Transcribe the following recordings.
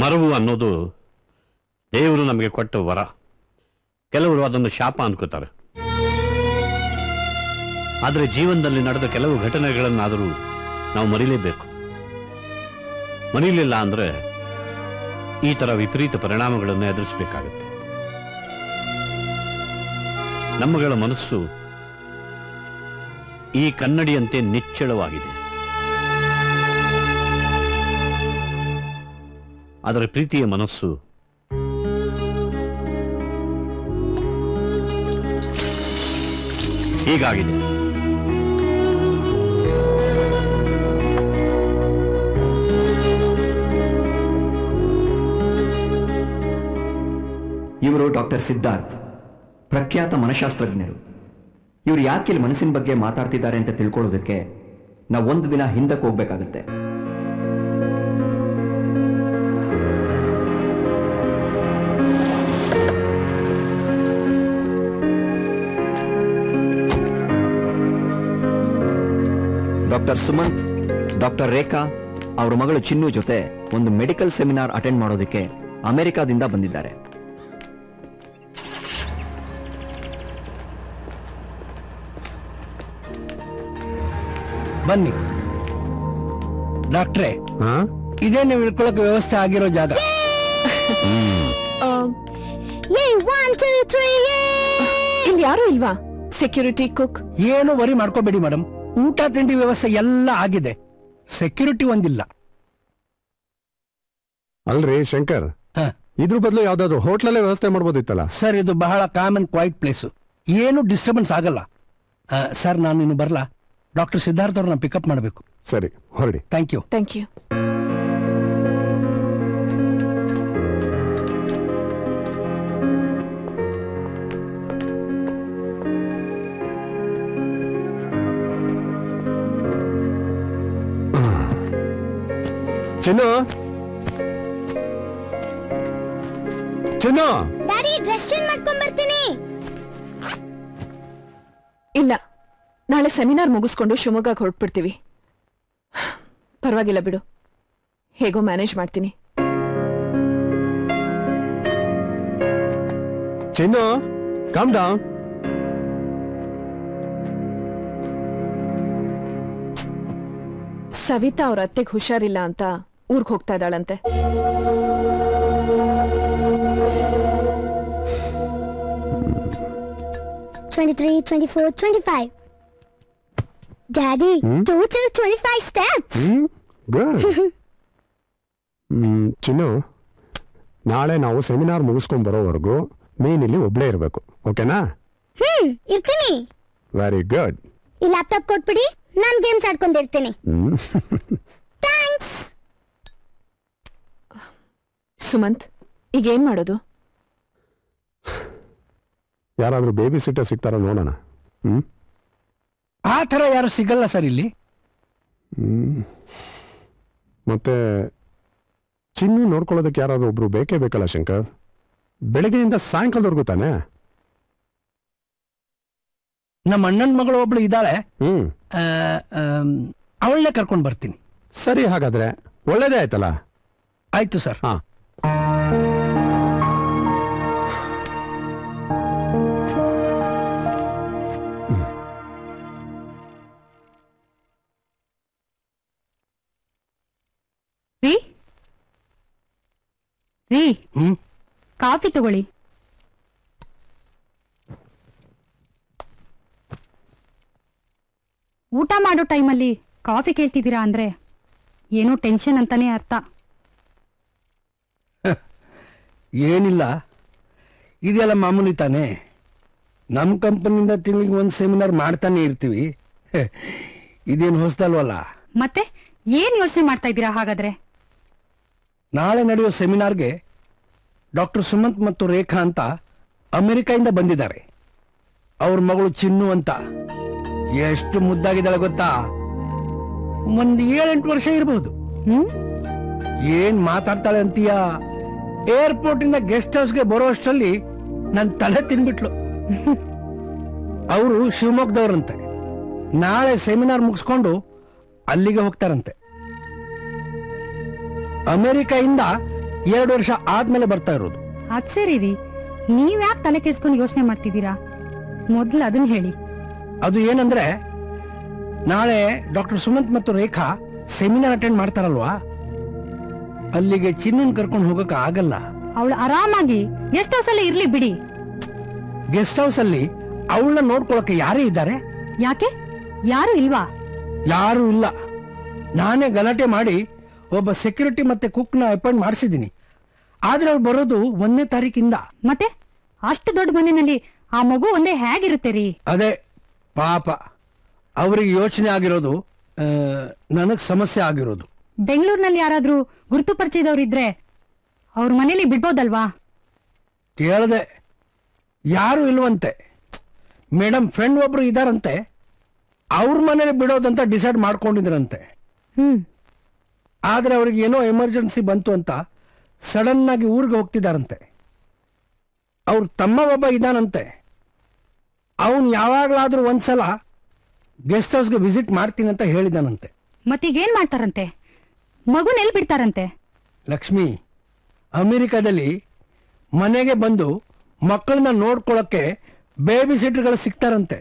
ಮರವು ಅನ್ನೋದು ದೇವರು ನಮಗೆ ಕೊಟ್ಟ ವರ. ಕೆಲವರು ಅದನ್ನು ಶಾಪ ಅನ್ಕೋತಾರೆ. ಆದರೆ ಜೀವನದಲ್ಲಿ ನಡೆದ ಕೆಲವು ಘಟನೆಗಳನ್ನಾದರೂ ನಾವು ಮರೀಲೇಬೇಕು. ಮರೀಲಿಲ್ಲ ಅಂದ್ರೆ ಈ ತರ ವಿಪರೀತ ಪರಿಣಾಮಗಳನ್ನು ಎದುರಿಸಬೇಕಾಗುತ್ತೆ. ನಮ್ಮಗಳ ಮನಸ್ಸು ಈ ಕನ್ನಡಿಯಂತೆ ನಿಚ್ಚಳವಾಗಿದೆ. ಆದರೆ ಪ್ರೀತಿಯ ಮನಸ್ಸು ಹೀಗಾಗಿದೆ. ಇವರು ಡಾಕ್ಟರ್ ಸಿದ್ಧಾರ್ಥ್, ಪ್ರಖ್ಯಾತ ಮನಶಾಸ್ತ್ರಜ್ಞರು. ಇವರು ಯಾಕೆ ಮನಸ್ಸಿನ ಬಗ್ಗೆ ಮಾತಾಡ್ತಿದ್ದಾರೆ ಅಂತ ತಿಳ್ಕೊಳ್ಳೋದಕ್ಕೆ ನಾವು ಒಂದು ದಿನ ಹಿಂದಕ್ಕೆ ಹೋಗ್ಬೇಕಾಗತ್ತೆ. ಡಾಕ್ಟರ್ ಸುಮಂತ್, ಡಾಕ್ಟರ್ ರೇಖಾ ಅವರ ಮಗಳು ಚಿನ್ನು ಜೊತೆ ಒಂದು ಮೆಡಿಕಲ್ ಸೆಮಿನಾರ್ ಅಟೆಂಡ್ ಮಾಡೋದಕ್ಕೆ ಅಮೆರಿಕಾದಿಂದ ಬಂದಿದ್ದಾರೆ. ಬನ್ನಿ ಡಾಕ್ಟ್ರೇ, ಇದೇ ನೀವು ಇಳ್ಕೊಳಕ್ಕೆ ವ್ಯವಸ್ಥೆ ಆಗಿರೋ ಜಾಗ. ಇಲ್ಲಿ ಯಾರು ಇಲ್ವಾ? Security, cook? ಏನು ವರಿ ಮಾಡ್ಕೋಬೇಡಿ ಮೇಡಮ್, ಊಟ ತಿಂಡಿ ವ್ಯವಸ್ಥೆ ಎಲ್ಲ ಆಗಿದೆ. ಸೆಕ್ಯೂರಿಟಿ ಒಂದಿಲ್ಲ. ಅಲ್ರಿ ಶಂಕರ್, ಇದ್ರ ಬದಲು ಯಾವ್ದಾದ್ರು ಹೋಟ್ಲಲ್ಲೇ ವ್ಯವಸ್ಥೆ ಮಾಡ್ಬೋದಿತ್ತಲ್ಲ ಸರ್. ಇದು ಬಹಳ ಕಾಮ್ ಅಂಡ್ ಕ್ವೈಟ್ ಪ್ಲೇಸು, ಏನು ಡಿಸ್ಟರ್ಬೆನ್ಸ್ ಆಗಲ್ಲ. ಸರ್, ನಾನು ಇನ್ನು ಬರಲಾ? ಡಾಕ್ಟರ್ ಸಿದ್ಧಾರ್ಥ್ ಅವ್ರನ್ನ ಪಿಕಪ್ ಮಾಡಬೇಕು. ಸರಿ, ಹೊರಡಿ. Thank you. Thank you. Chinnu, Chinnu, daddy dress change ಮಾಡ್ಕೊಂಡ್ ಬರ್ತೀನಿ. ಇಲ್ಲ, ನಾಳೆ ಸೆಮಿನಾರ್ ಮುಗಿಸ್ಕೊಂಡು ಶಿವಮೊಗ್ಗಕ್ಕೆ ಹೊರಟ್ಬಿಡ್ತೀವಿ. ಪರವಾಗಿಲ್ಲ ಬಿಡು, ಹೇಗೋ ಮ್ಯಾನೇಜ್ ಮಾಡ್ತೀನಿ. ಚಿನ್ನು, ಕಾಮ್ ಡೌನ್. ಸವಿತಾ ಅವ್ರ ಅತ್ತೆಗೆ ಹುಷಾರಿಲ್ಲ ಅಂತ ಊರ್ಗ್ ಹೋಗ್ತಾ ಇದ್ದಾಳಂತೆ. Daddy, total 25 steps. Good. ಚಿನ್ನು, ನಾಳೆ ನಾವು ಸೆಮಿನಾರ್ ಮುಗಿಸ್ಕೊಂಡ್ ಬರೋವರೆಗೂ ನೀನ್ ಇಲ್ಲಿ ಒಬ್ಳೇ ಇರ್ಬೇಕು, ಓಕೆನಾ? ಇರ್ತೀನಿ. Very good. ಈ ಲ್ಯಾಪ್ಟಾಪ್ ಕೊಟ್ಬಿಡಿ, ನಾನ್ ಗೇಮ್ಸ್ ಆಡ್ಕೊಂಡಿರ್ತೀನಿ. ಥ್ಯಾಂಕ್ಸ್. ಸುಮಂತ್, ಈಗ ಏನ್ ಮಾಡೋದು? ಯಾರಾದ್ರೂ ಬೇಬಿ ಸಿಟ್ಟರ್ ಸಿಗ್ತಾರ ನೋಡೋಣ. ಆ ಥರ ಯಾರು ಸಿಗಲ್ಲ ಸರ್ ಇಲ್ಲಿ. ಮತ್ತೆ ಚಿನ್ನು ನೋಡ್ಕೊಳ್ಳೋದಕ್ಕೆ ಯಾರಾದ್ರೂ ಒಬ್ರು ಬೇಕೇ ಬೇಕಲ್ಲ ಶಂಕರ್? ಬೆಳಗ್ಗೆಯಿಂದ ಸಾಯಂಕಾಲದವರೆಗೂ ತಾನೆ. ನಮ್ಮ ಅಣ್ಣನ ಮಗಳು ಒಬ್ಳು ಇದ್ದಾಳೆ, ಅವಳನ್ನೇ ಕರ್ಕೊಂಡು ಬರ್ತೀನಿ. ಸರಿ, ಹಾಗಾದ್ರೆ ಒಳ್ಳೇದೇ ಆಯ್ತಲ್ಲ. ಆಯ್ತು ಸರ್. ಹಾ, ರೀ, ಕಾಫಿ ತಗೊಳ್ಳಿ. ಊಟ ಮಾಡೋ ಟೈಮಲ್ಲಿ ಕಾಫಿ ಕೇಳ್ತಿದ್ದೀರಾ ಅಂದ್ರೆ ಏನೋ ಟೆನ್ಷನ್ ಅಂತಾನೆ ಅರ್ಥ. ಏನಿಲ್ಲ, ಇದೆಲ್ಲ ಮಾಮೂಲಿ ತಾನೆ. ನಮ್ಮ ಕಂಪನಿಯಿಂದ ತಿಂಗಳಿಗೆ ಒಂದು ಸೆಮಿನಾರ್ ಮಾಡ್ತಾನೆ ಇರ್ತೀವಿ. ಇದೇನು ಹೊಸದಲ್ವಲ್ಲ. ಮತ್ತೆ ಏನ್ ಯೋಚನೆ ಮಾಡ್ತಾ ಇದ್ದೀರಾ ಹಾಗಾದ್ರೆ? ನಾಳೆ ನಡೆಯೋ ಸೆಮಿನಾರ್ಗೆ ಡಾಕ್ಟರ್ ಸುಮಂತ್ ಮತ್ತು ರೇಖಾ ಅಂತ ಅಮೆರಿಕಾಯಿಂದ ಬಂದಿದ್ದಾರೆ. ಅವ್ರ ಮಗಳು ಚಿನ್ನು ಅಂತ. ಎಷ್ಟು ಮುದ್ದಾಗಿದ್ದಾಳೆ ಗೊತ್ತಾ? ಒಂದು 7-8 ವರ್ಷ ಇರಬಹುದು. ಏನ್ ಮಾತಾಡ್ತಾಳೆ ಅಂತೀಯ? ಏರ್ಪೋರ್ಟ್ ಇಂದ ಗೆಸ್ಟ್ ಹೌಸ್ಗೆ ಬರೋ ಅಷ್ಟರಲ್ಲಿ ನನ್ನ ತಲೆ ತಿನ್ಬಿಟ್ಲು. ಅವರು ಶಿವಮೊಗ್ಗದವ್ರಂತೆ. ನಾಳೆ ಸೆಮಿನಾರ್ ಮುಗಿಸ್ಕೊಂಡು ಅಲ್ಲಿಗೆ ಹೋಗ್ತಾರಂತೆ. ಅಮೆರಿಕಾಯಿಂದ 2 ವರ್ಷ ಆದ್ಮೇಲೆ ಬರ್ತಾ ಇರೋದು. ಅದ್ ಸರಿ ರೀ, ನೀವ್ಯಾಕೆ ತಲೆ ಕೆಡ್ಸ್ಕೊಂಡು ಯೋಚನೆ ಮಾಡ್ತಿದ್ದೀರಾ? ಮೊದ್ಲು ಅದನ್ನ ಹೇಳಿ. ಅದು ಏನಂದ್ರೆ, ನಾಳೆ ಡಾಕ್ಟರ್ ಸುಮಂತ್ ಮತ್ತು ರೇಖಾ ಸೆಮಿನಾರ್ ಅಟೆಂಡ್ ಮಾಡ್ತಾರಲ್ವಾ, ಅಲ್ಲಿಗೆ ಚಿನ್ನನ್ ಕರ್ಕೊಂಡು ಹೋಗಕ್ಕೆ ಆಗಲ್ಲ. ಅವಳು ಆರಾಮಾಗಿ ಗೆಸ್ಟ್ ಹೌಸ್ ಅಲ್ಲೇ ಇರ್ಲಿ ಬಿಡಿ. ಗೆಸ್ಟ್ ಹೌಸ್ ಅಲ್ಲಿ ಅವಳನ್ನ ನೋಡ್ಕೊಳಕ್ಕೆ ಯಾರೇ ಇದ್ದಾರೆ? ಯಾಕೆ, ಯಾರು ಇಲ್ವಾ? ಯಾರು ಇಲ್ಲ. ನಾನೇ ಗಲಾಟೆ ಮಾಡಿ ಒಬ್ಬ ಸೆಕ್ಯೂರಿಟಿ ಮತ್ತೆ ಕುಕ್ನ ಅಪಾಯಿಂಟ್ ಮಾಡಿಸಿದ್ದೀನಿ. ಆದ್ರೆ ಅವ್ರು ಬರೋದು 1ನೇ ತಾರೀಕಿಂದ. ಮತ್ತೆ ಅಷ್ಟು ದೊಡ್ಡ ಮನೆಯಲ್ಲಿ ಆ ಮಗು ಒಂದೇ ಹೇಗಿರುತ್ತೆ ರೀ? ಅದೇ ಪಾಪ, ಅವ್ರಿಗೆ ಯೋಚನೆ ಆಗಿರೋದು, ನನಗ್ ಸಮಸ್ಯೆ ಆಗಿರೋದು. ಬೆಂಗಳೂರಿನಲ್ಲಿ ಯಾರಾದ್ರೂ ಗುರುತು ಪರಿಚಯದವ್ರು ಇದ್ರೆ ಅವ್ರ ಮನೇಲಿ ಬಿಡ್ಬೋದಲ್ವಾ? ಕೇಳದೆ, ಯಾರು ಇಲ್ವಂತೆ. ಮೇಡಮ್ ಫ್ರೆಂಡ್ ಒಬ್ರು ಇದಾರಂತೆ, ಅವ್ರ ಮನೇಲಿ ಬಿಡೋದಂತ ಡಿಸೈಡ್ ಮಾಡ್ಕೊಂಡಿದ್ರಂತೆ. ಆದ್ರೆ ಅವ್ರಿಗೆ ಏನೋ ಎಮರ್ಜೆನ್ಸಿ ಬಂತು ಅಂತ ಸಡನ್ ಆಗಿ ಊರಿಗೆ ಹೋಗ್ತಿದಾರಂತೆ. ಅವ್ರ ತಮ್ಮ ಒಬ್ಬ ಇದಾನಂತೆ, ಅವನು ಯಾವಾಗ್ಲಾದ್ರೂ ಒಂದ್ಸಲ ಗೆಸ್ಟ್ ಹೌಸ್ಗೆ ವಿಸಿಟ್ ಮಾಡ್ತೀನಿ ಅಂತ ಹೇಳಿದಾನಂತೆ. ಮತ್ತೀಗೇನ್ ಮಾಡ್ತಾರಂತೆ? ಮಗುನ ಎಲ್ಲಿ ಬಿಡ್ತಾರಂತೆ? ಲಕ್ಷ್ಮಿ, ಅಮೆರಿಕದಲ್ಲಿ ಮನೆಗೆ ಬಂದು ಮಕ್ಕಳನ್ನ ನೋಡ್ಕೊಳ್ಳೋಕ್ಕೆ ಬೇಬಿ ಸಿಟರ್ಗಳು ಸಿಗ್ತಾರಂತೆ.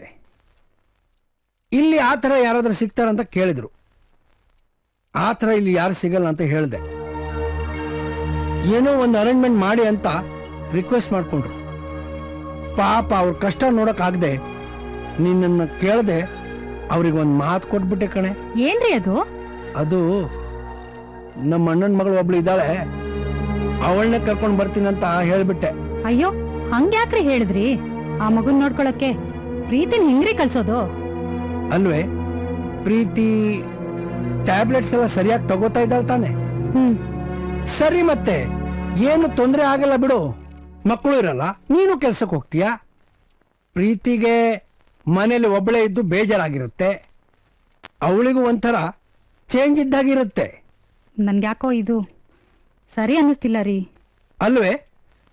ಇಲ್ಲಿ ಆ ಥರ ಯಾರಾದ್ರೂ ಸಿಗ್ತಾರಂತ ಕೇಳಿದ್ರು. ಆ ಥರ ಇಲ್ಲಿ ಯಾರು ಸಿಗಲ್ಲ ಅಂತ ಹೇಳಿದೆ. ಏನೋ ಒಂದು ಅರೇಂಜ್ಮೆಂಟ್ ಮಾಡಿ ಅಂತ ರಿಕ್ವೆಸ್ಟ್ ಮಾಡ್ಕೊಂಡ್ರು. ಪಾಪ ಅವ್ರ ಕಷ್ಟ ನೋಡೋಕ್ಕಾಗದೆ ನಿನ್ನನ್ನು ಕೇಳದೆ ಅವ್ರಿಗೆ ಒಂದು ಮಾತು ಕೊಟ್ಬಿಟ್ಟೆ ಕಣೆ. ಏನ್ರಿ ಅದು? ಅದು ನಮ್ಮ ಅಣ್ಣನ ಮಗಳು ಒಬ್ಳು ಇದ್ದಾಳೆ, ಅವಳನ್ನೇ ಕರ್ಕೊಂಡು ಬರ್ತೀನಿ ಅಂತ ಹೇಳ್ಬಿಟ್ಟೆ. ಅಯ್ಯೋ, ಹಂಗ್ಯಾಕ್ರಿ ಹೇಳಿದ್ರಿ? ಆ ಮಗುನ್ ನೋಡ್ಕೊಳಕ್ಕೆ ಪ್ರೀತಿನ ಹೆಂಗ್ರಿ ಕಳ್ಸೋದು? ಅಲ್ವೇ, ಪ್ರೀತಿ ಟ್ಯಾಬ್ಲೆಟ್ಸ್ ಎಲ್ಲ ಸರಿಯಾಗಿ ತಗೋತಾ ಇದ್ದಾಳೆ ತಾನೆ? ಸರಿ, ಮತ್ತೆ ಏನು ತೊಂದರೆ ಆಗಲ್ಲ ಬಿಡು. ಮಕ್ಕಳು ಇರಲ್ಲ, ನೀನು ಕೆಲ್ಸಕ್ಕೆ ಹೋಗ್ತೀಯ. ಪ್ರೀತಿಗೆ ಮನೇಲಿ ಒಬ್ಬಳೇ ಇದ್ದು ಬೇಜಾರಾಗಿರುತ್ತೆ, ಅವಳಿಗೂ ಒಂಥರ ಚೇಂಜ್ ಇದ್ದಾಗಿರುತ್ತೆ. ನನ್ಗ್ಯಾಕೋ ಇದು ಸರಿ ಅನ್ನಿಸ್ತಿಲ್ಲ ರೀ. ಅಲ್ವೇ,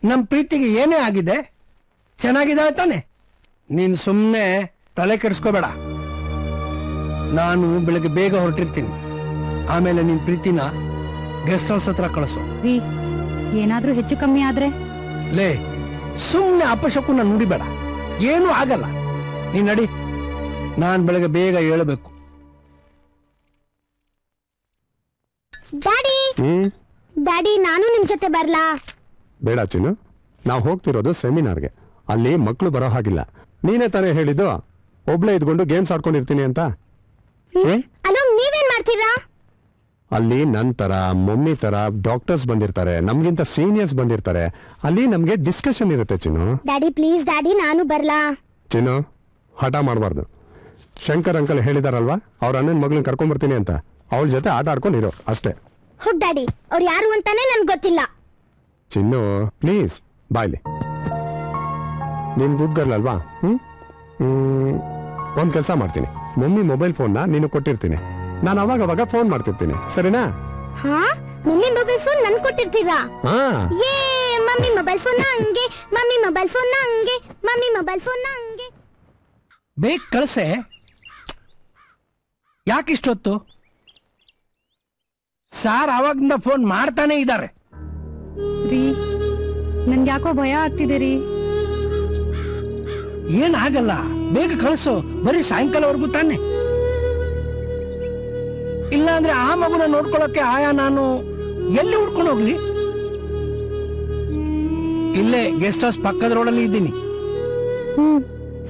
ನಮ್ಮ ಪ್ರೀತಿಗೆ ಏನೇ ಆಗಿದೆ, ಚೆನ್ನಾಗಿದ್ದಾಳೆ ತಾನೆ? ನೀನು ಸುಮ್ಮನೆ ತಲೆ ಕೆಡಿಸ್ಕೋಬೇಡ. ನಾನು ಬೆಳಗ್ಗೆ ಬೇಗ ಹೊರಟಿರ್ತೀನಿ. ಆಮೇಲೆ ನಿನ್ ಪ್ರೀತಿನ ಗೆಸ್ಟ್ ಹೌಸ್ ಹತ್ರ ಕಳಿಸು. ರೀ, ಏನಾದ್ರೂ ಹೆಚ್ಚು ಕಮ್ಮಿ ಆದ್ರೆ? ಲೇ, ಸುಮ್ಮನೆ ಅಪಶಕುನ ನುಡಿಬೇಡ, ಏನೂ ಆಗಲ್ಲ. ನೀನ್ ನಡಿ, ನಾನ್ ಬೆಳಗ್ಗೆ ಬೇಗ ಹೇಳಬೇಕು. ಡ್ಯಾಡಿ, ಡ್ಯಾಡಿ, ನಾನು ನಿಮ್ ಜೊತೆ ಬರ್ಲಾ? ಬೇಡ ಚಿನ್ನು, ನಾವು ಹೋಗ್ತಿರೋದು ಸೆಮಿನಾರ್ಗೆ. ಅಲ್ಲಿ ಮಕ್ಕಳು ಬರೋ ಹಾಗಿಲ್ಲ. ನೀನೇ ತಾನೇ ಹೇಳಿದ್ದು ಒಬ್ಳೆ ಇದ್ಕೊಂಡು ಗೇಮ್ಸ್ ಆಡ್ಕೊಂಡಿರ್ತೀನಿ ಅಂತ. ಅಲೋ, ನೀವೇನ್ ಮಾಡ್ತೀರಾ ಅಲ್ಲಿ? ನನ್ ತರ, ಮಮ್ಮಿ ತರ ಡಾಕ್ಟರ್ಸ್ ಬಂದಿರ್ತಾರೆ, ನಮ್ಗಿಂತ ಸೀನಿಯರ್ಸ್ ಬಂದಿರ್ತಾರೆ. ಅಲ್ಲಿ ನಮ್ಗೆ ಡಿಸ್ಕಷನ್ ಇರುತ್ತೆ ಚಿನ್ನು. ಡ್ಯಾಡಿ ಪ್ಲೀಸ್ ಡ್ಯಾಡಿ, ನಾನು ಬರ್ಲಾ? ಚಿನ್ನು, ಹಠ ಮಾಡಬಾರ್ದು. ಶಂಕರ್ ಅಂಕಲ್ ಹೇಳಿದಾರಲ್ವಾ, ಅವ್ರ ಅಣ್ಣನ ಮಗಳನ್ನ ಕರ್ಕೊಂಡ್ ಬರ್ತೀನಿ ಅಂತ. ಅವಳ ಜೊತೆ ಆಟ ಆಡ್ಕೊಂಡಿರೋ ಅಷ್ಟೇ. ಹೋಗ್ ಡ್ಯಾಡಿ, ಅವ್ರು ಯಾರು ಅಂತಾನೆ ನನ್ಗೆ ಗೊತ್ತಿಲ್ಲ. ಚಿನ್ನು ಪ್ಲೀಸ್ ಬಾಯ್ಲಿ. ನೀನ್ ಗುಡ್ ಗರ್ಲ್ ಅಲ್ವಾ? ಒಂದ್ ಕೆಲಸ ಮಾಡ್ತೀನಿ, ಮಮ್ಮಿ ಮೊಬೈಲ್ ಫೋನ್ನ ನೀನು ಕೊಟ್ಟಿರ್ತೀನಿ. ನಾನು ಅವಾಗ ಫೋನ್ ಮಾಡ್ತಿರ್ತೀನಿ, ಸರಿನಾ? ಹಾ, ಮಮ್ಮಿ ಮೊಬೈಲ್ ಫೋನ್ ನನ್ ಕೊಟ್ಟಿರ್ತೀರಾ? ಹಾ, ಯೇ, ಮಮ್ಮಿ ಮೊಬೈಲ್ ಫೋನ್ ಹಂಗೆ, ಮಮ್ಮಿ ಮೊಬೈಲ್ ಫೋನ್ ಹಂಗೆ, ಮಮ್ಮಿ ಮೊಬೈಲ್ ಫೋನ್ ಹಂಗೆ. ಬೇಗ ಕಳ್ಸೆ. ಯಾಕಿಷ್ಟೊತ್ತು? ಸಾರ್ ಆವಾಗಿಂದ ಫೋನ್ ಮಾಡ್ತಾನೆ ಇದ್ದಾರೆ. ರೀ, ನನ್ಗ್ಯಾಕೋ ಭಯ ಆಗ್ತಿದೆ ರೀ. ಏನಾಗಲ್ಲ, ಬೇಗ ಕಳಿಸು. ಬರೀ ಸಾಯಂಕಾಲವರೆಗೂ ತಾನೆ. ಇಲ್ಲ ಅಂದ್ರೆ ಆ ಮಗುನ ನೋಡ್ಕೊಳ್ಳೋಕೆ ಆಯಾ ನಾನು ಎಲ್ಲಿ ಹುಡ್ಕೊಂಡು ಹೋಗ್ಲಿ? ಇಲ್ಲೇ ಗೆಸ್ಟ್ ಹೌಸ್ ಪಕ್ಕದ ರೋಡಲ್ಲಿ ಇದ್ದೀನಿ.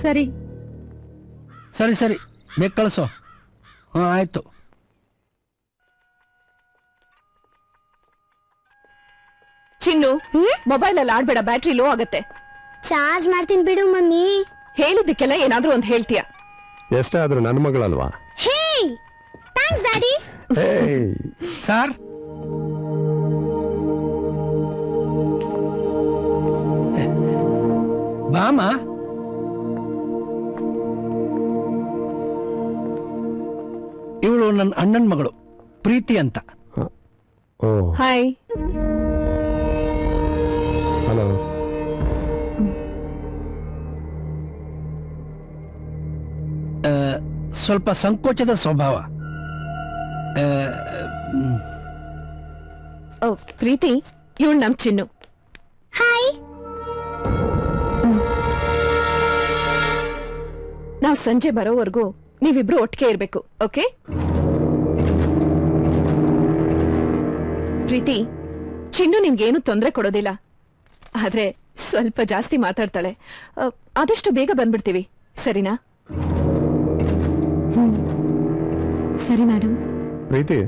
ಸರಿ ಸರಿ ಸರಿ, ಬೇಗ ಕಳಿಸು. ಹಾ, ಆಯ್ತು. ಚಿನ್ನು, ಮೊಬೈಲ್ ಅಲ್ಲಿ ಆಡ್ಬೇಡ, ಬ್ಯಾಟ್ರಿ ಲೋ ಆಗತ್ತೆ. ಚಾರ್ಜ್ ಮಾಡ್ತೀನಿ ಬಿಡು ಮಮ್ಮಿ. ಹೇಳಿದ್ದಕ್ಕೆಲ್ಲ ಏನಾದ್ರೂ ಒಂದ್ ಹೇಳ್ತೀಯ? ಎಷ್ಟೇ ಆದ್ರೂ ನನ್ನ ಮಗಳಲ್ವಾ? ಹೇ, ಥ್ಯಾಂಕ್ಸ್ ಡ್ಯಾಡಿ. ಸಾರ್, ಬಾಮ. ಇವಳು ನನ್ನ ಅಣ್ಣನ ಮಗಳು ಪ್ರೀತಿ ಅಂತ. ಓ, ಹಾಯ್. ಹಲೋ. ಸ್ವಲ್ಪ ಸಂಕೋಚದ ಸ್ವಭಾವ. ಪ್ರೀತಿ, ಇವಳು ನಮ್ ಚಿನ್ನು. ಹಾಯ್. ನಾವು ಸಂಜೆ ಬರೋವರೆಗೂ ನೀವಿಬ್ರು ಒಟ್ಟಿಗೆ ಇರ್ಬೇಕು, ಓಕೆ? ಪ್ರೀತಿ, ಚಿನ್ನು ನಿನ್ಗೇನು ತೊಂದರೆ ಕೊಡೋದಿಲ್ಲ, ಆದ್ರೆ ಸ್ವಲ್ಪ ಜಾಸ್ತಿ ಮಾತಾಡ್ತಾಳೆ. ಆದಷ್ಟು ಬೇಗ ಬಂದ್ಬಿಡ್ತೀವಿ, ಸರಿನಾ? ಸರಿ ಮೇಡಮ್. ಪ್ರೀತಿ,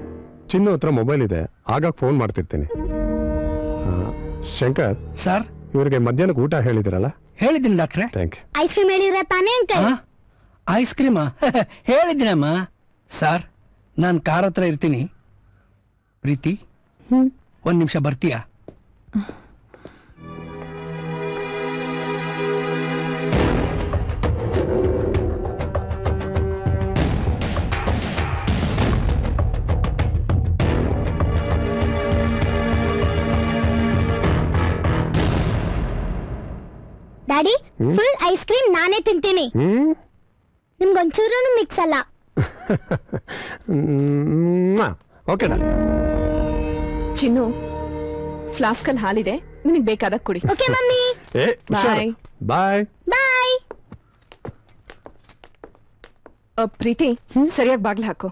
ಚಿನ್ನು ಹತ್ರ ಮೊಬೈಲ್ ಇದೆ, ಆಗಾಗ ಫೋನ್ ಮಾಡ್ತಿರ್ತೀನಿ. ಶಂಕರ್ ಸರ್, ಇವರಿಗೆ ಮಧ್ಯಾಹ್ನಕ್ಕೆ ಊಟ ಹೇಳಿದಿರಲ್ಲ? ಹೇಳಿದ್ದೀನಿ ಡಾಕ್ಟ್ರೆ. Thank you. ಐಸ್ ಕ್ರೀಮ್ ಹೇಳಿದ್ರ ತಾನೇ ಅಂಕಲ್? ಐಸ್ ಕ್ರೀಮಾ? ಹೇಳಿದ್ದೀನಮ್ಮ. ಸರ್, ನಾನು ಕಾರ್ ಹತ್ರ ಇರ್ತೀನಿ. ಪ್ರೀತಿ, ಒಂದ್ ನಿಮಿಷ ಬರ್ತೀಯಾ? ಡ್ಯಾಡಿ, ಫುಲ್ ಐಸ್ ಕ್ರೀಮ್ ನಾನೇ ತಿಂತೀನಿ. ನಿಮ್ಗೊಂಚೂರು ಮಿಕ್ಸ್ ಅಲ್ಲ. ಓಕೆ. ಚಿನ್ನು, ಫ್ಲಾಸ್ಕ್ ಅಲ್ಲಿ ಹಾಲಿದೆ, ನಿನಗೆ ಬೇಕಾದಾಗ ಕುಡಿ. Okay mummy. ಬಾಯ್ ಬಾಯ್ ಬಾಯ್. ಪ್ರೀತಿ, ಸರಿಯಾಗಿ ಬಾಗ್ಲು ಹಾಕು.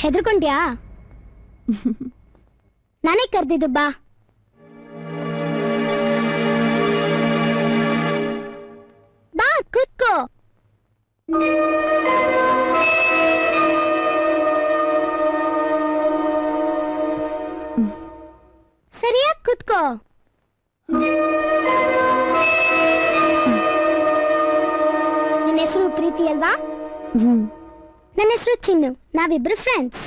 ಹೆದರ್ಕೊಂಡ್ಯಾ? ನಾನೇ ಕರ್ದಿದ್ದು, ಬಾ. ಬಾ, ಕೂತ್ಕೋ. ಸರಿಯಾಗಿ ಕೂತ್ಕೋ. ನಿನ್ನ ಹೆಸರು ಪ್ರೀತಿ ಅಲ್ವಾ? ನನ್ನ ಹೆಸರು ಚಿನ್ನು. ನಾವಿಬ್ರು ಫ್ರೆಂಡ್ಸ್.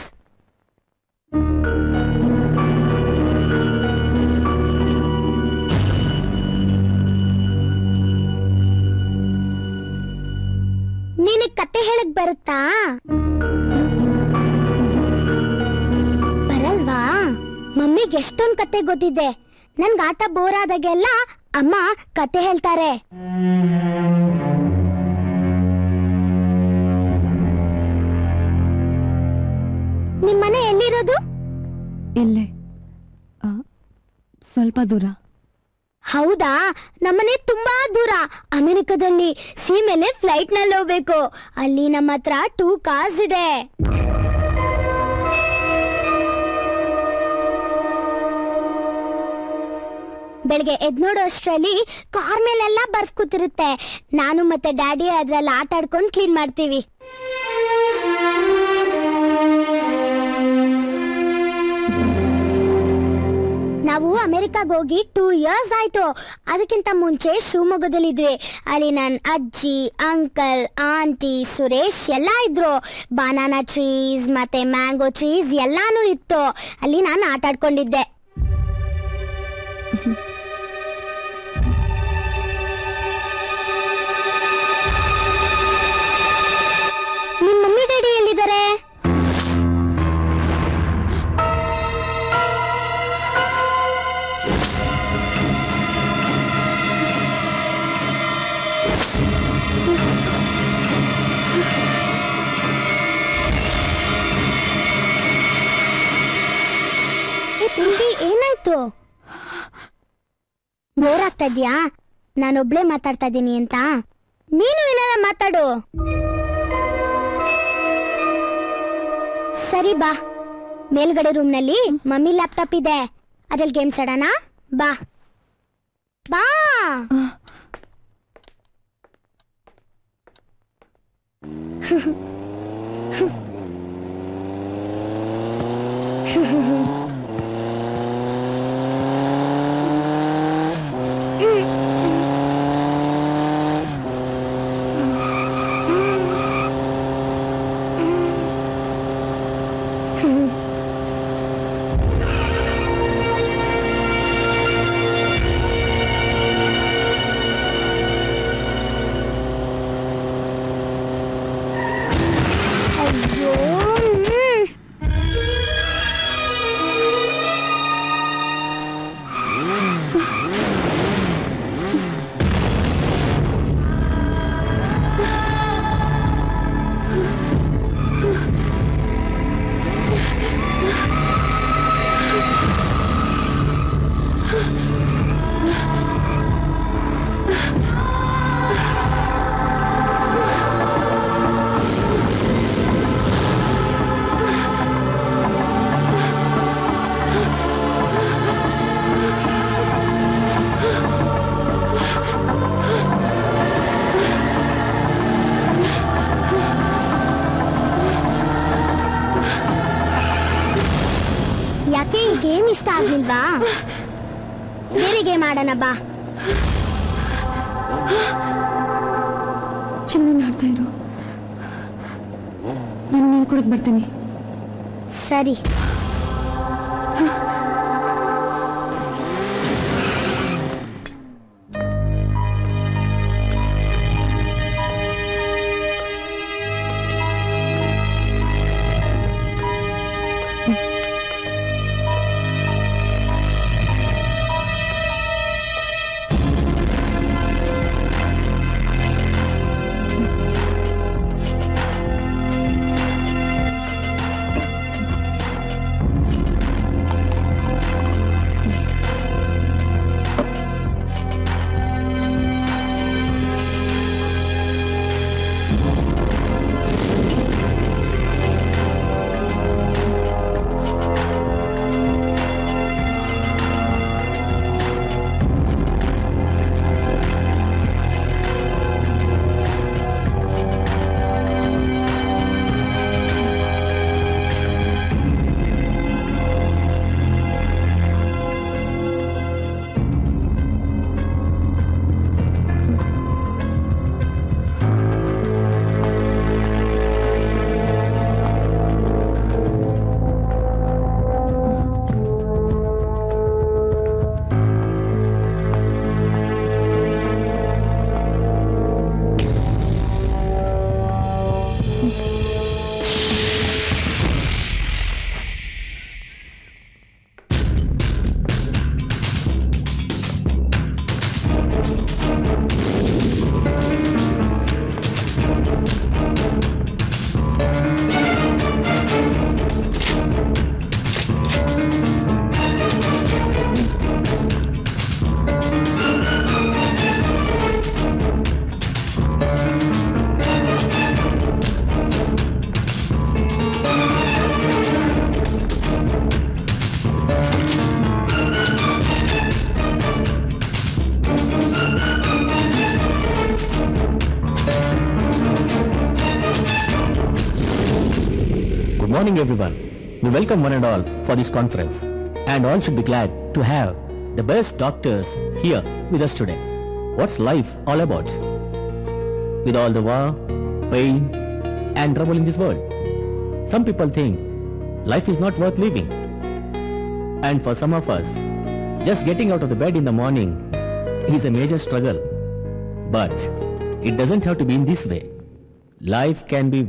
ನಿನಗೆ ಕತೆ ಹೇಳಕ್ ಬರುತ್ತಾ? ಬರಲ್ವಾ? ಮಮ್ಮಿಗೆ ಎಷ್ಟೊಂದು ಕತೆ ಗೊತ್ತಿದೆ. ನನ್ಗೆ ಆಟ ಬೋರ್ ಆದಾಗೆಲ್ಲ ಅಮ್ಮ ಕತೆ ಹೇಳ್ತಾರೆ. ನಿಮ್ಮನೆ ಎಲ್ಲಿರೋದು? ಇಲ್ಲೇ, ಸ್ವಲ್ಪ ದೂರ. ಹೌದಾ? ನಮ್ಮನೆ ತುಂಬಾ ದೂರ, ಅಮೆರಿಕದಲ್ಲಿ. ಸೀಮೆಲೆ ಫ್ಲೈಟ್ ನಲ್ಲಿ ಹೋಗ್ಬೇಕು. ಅಲ್ಲಿ ನಮ್ಮ ಹತ್ರ 2 ಕಾರ್ಸ್ ಇದೆ. ಬೆಳಗ್ಗೆ ಎದ್ ನೋಡೋ ಅಷ್ಟರಲ್ಲಿ ಕಾರ್ ಮೇಲೆಲ್ಲ ಬರ್ಫ್ ಕೂತಿರುತ್ತೆ. ನಾನು ಮತ್ತೆ ಡ್ಯಾಡಿ ಅದ್ರಲ್ಲಿ ಆಟ ಆಡ್ಕೊಂಡು ಕ್ಲೀನ್ ಮಾಡ್ತೀವಿ. ನಾವು ಅಮೆರಿಕಾಗ ಹೋಗಿ 2 ಇಯರ್ಸ್ ಆಯ್ತು. ಅದಕ್ಕಿಂತ ಮುಂಚೆ ಶಿವಮೊಗ್ಗದಲ್ಲಿದ್ವಿ. ಅಲ್ಲಿ ನನ್ನ ಅಜ್ಜಿ, ಅಂಕಲ್, ಆಂಟಿ, ಸುರೇಶ್ ಎಲ್ಲ ಇದ್ರು. ಬನಾನಾ ಟ್ರೀಸ್ ಮತ್ತೆ ಮ್ಯಾಂಗೋ ಟ್ರೀಸ್ ಎಲ್ಲಾನು ಇತ್ತು. ಅಲ್ಲಿ ನಾನು ಆಟ ಆಡ್ಕೊಂಡಿದ್ದೆ. ನಿಮ್ಮ ಮಮ್ಮಿ ಡ್ಯಾಡಿ ಎಲ್ಲಿದ್ದಾರೆ? ಏನಾಯ್ತು? ಬೋರ್ ಆಗ್ತಾ ಇದ್ಯಾ? ನಾನೊಬ್ಳೆ ಮಾತಾಡ್ತಾ ಇದ್ದೀನಿ ಅಂತ. ನೀನು ಏನಾರ ಮಾತಾಡು. ಸರಿ ಬಾ, ಮೇಲ್ಗಡೆ ರೂಮ್ ನಲ್ಲಿ ಮಮ್ಮಿ ಲ್ಯಾಪ್ಟಾಪ್ ಇದೆ, ಅದ್ರಲ್ಲಿ ಗೇಮ್ಸ್ ಆಡೋಣ. ಬಾ ಬಾ. ಆಗ್ಲಿಲ್ವಾ? ಬೇರೆ ಗೇಮ್ ಆಡೋಣ ಬಾ. ಚೆನ್ನಾಗಿ ಆಡ್ತಾ ಇರು. ನಾನು ನೀರು ಕುಡಿದು ಬರ್ತೀನಿ. ಸರಿ. Good morning, everyone. We welcome one and all for this conference, and all should be glad to have the best doctors here with us today. What's life all about? With all the war, pain, and trouble in this world, some people think life is not worth living. And for some of us, just getting out of the bed in the morning is a major struggle. But it doesn't have to be in this way. Life can be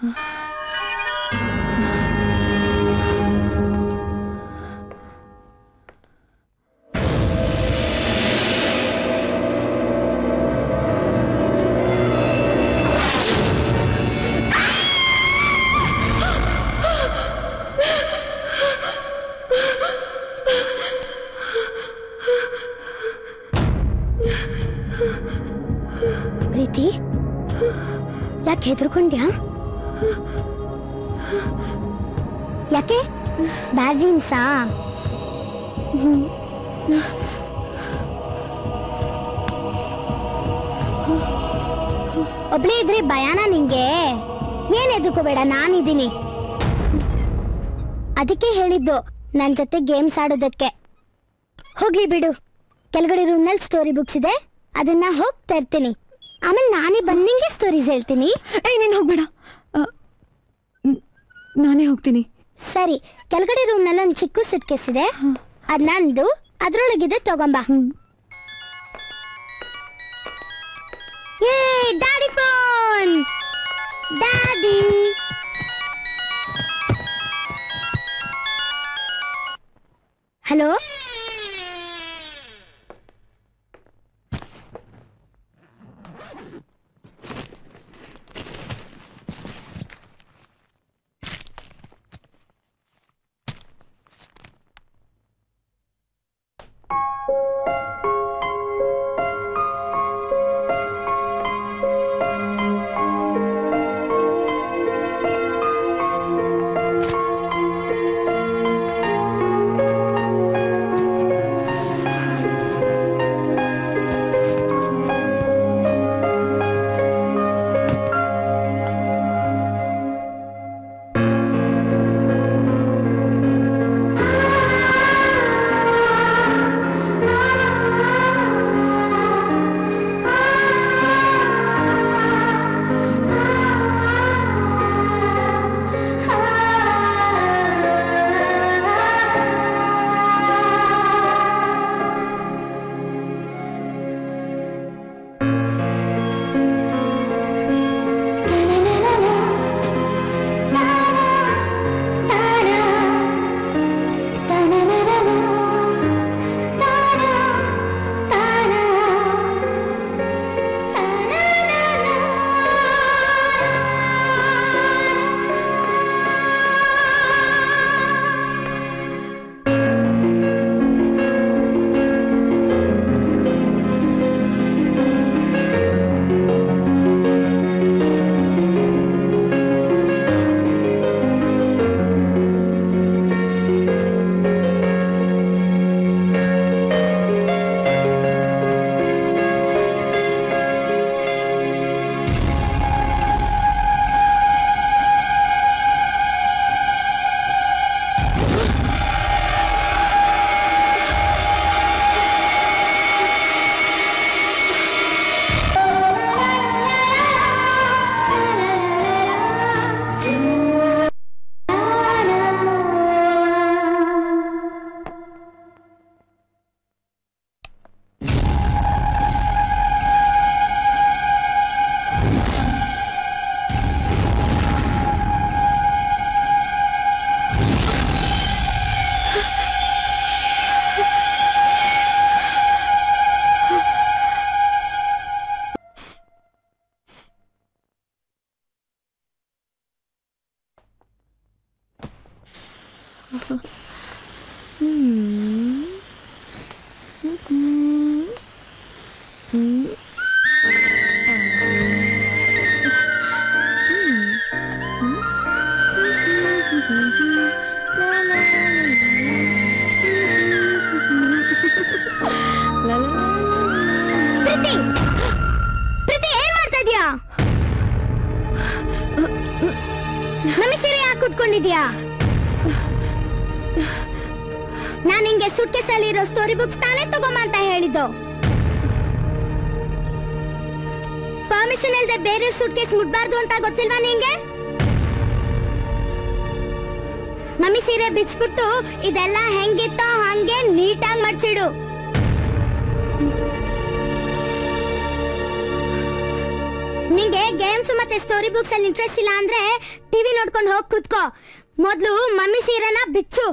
ಪ್ರೀತಿ, ಯಾಕೆ ಹೆದರ್ಕೊಂಡ್ಯಾ? ಯಾಕೆ ಬ್ಯಾಡ್ ಡ್ರೀಮ್ಸಾ? ಒಬ್ಳೇ ಇದ್ರೆ ಭಯಾನ ನಿಂಗೆ? ಏನ್ ಹೆದರ್ಕೋಬೇಡ, ನಾನಿದ್ದೀನಿ. ಅದಕ್ಕೆ ಹೇಳಿದ್ದು ನನ್ ಜೊತೆ ಗೇಮ್ಸ್ ಆಡೋದಕ್ಕೆ. ಹೋಗ್ಲಿ ಬಿಡು, ಕೆಳಗಡೆ ರೂಮ್ನಲ್ಲಿ ಸ್ಟೋರಿ ಬುಕ್ಸ್ ಇದೆ, ಅದನ್ನ ಹೋಗಿ ತರ್ತೀನಿ. ಆಮೇಲೆ ನಾನೇ ಬಂದು ನಿಂಗೆ ಸ್ಟೋರೀಸ್ ಹೇಳ್ತೀನಿ. ನೀನು ಹೋಗ್ಬೇಡ, ನಾನೇ ಹೋಗ್ತೀನಿ. ಸರಿ, ಕೆಳಗಡೆ ರೂಮ್ನಲ್ಲಿ ಒಂದು ಚಿಕ್ಕ ಸುಟ್ಕೇಸ್ ಇದೆ, ಅದ್ ನಂದು, ಅದ್ರೊಳಗಿದೆ, ತಗೊಂಬ. ಏ ಡ್ಯಾಡಿ ಫೋನ್, ಡ್ಯಾಡಿ. ಹಲೋ, ಕುತ್ಕೊಂಡಿದ್ಯಾ? ನಾನು ನಿಂಗೆ ಸೂಟ್ಕೇಸ್ ಅಲ್ಲಿ ಇರೋ ಸ್ಟೋರಿ ಬುಕ್ಸ್ ತಾನೇ ತಗೊಂಬ ಅಂತ ಹೇಳಿದ್ದು. ಪರ್ಮಿಷನ್ ಇಲ್ಲದೆ ಬೇರೆ ಸೂಟ್ಕೇಸ್ ಮುಟ್ಬಾರ್ದು ಅಂತ ಗೊತ್ತಿಲ್ವಾ ನಿಂಗೆ? ಮಮ್ಮಿ ಸೀರೆ ಬಿಚ್ಬಿಟ್ಟು ಇದೆಲ್ಲ ಹೆಂಗಿತ್ತೋ ಹಂಗೆ ನೀಟಾಗಿ ಮಡ್ಚಿಡು. ನಿಂಗೆ ಗೇಮ್ಸ್ ಮತ್ತೆ ಸ್ಟೋರಿ ಬುಕ್ಸ್ ಅಲ್ಲಿ ಇಂಟ್ರೆಸ್ಟ್ ಇಲ್ಲ ಅಂದ್ರೆ ಟಿವಿ ನೋಡ್ಕೊಂಡು ಹೋಗಿ ಕೂತ್ಕೋ. ಮೊದ್ಲು ಮಮ್ಮಿ ಸೀರೆನ ಬಿಚ್ಚು.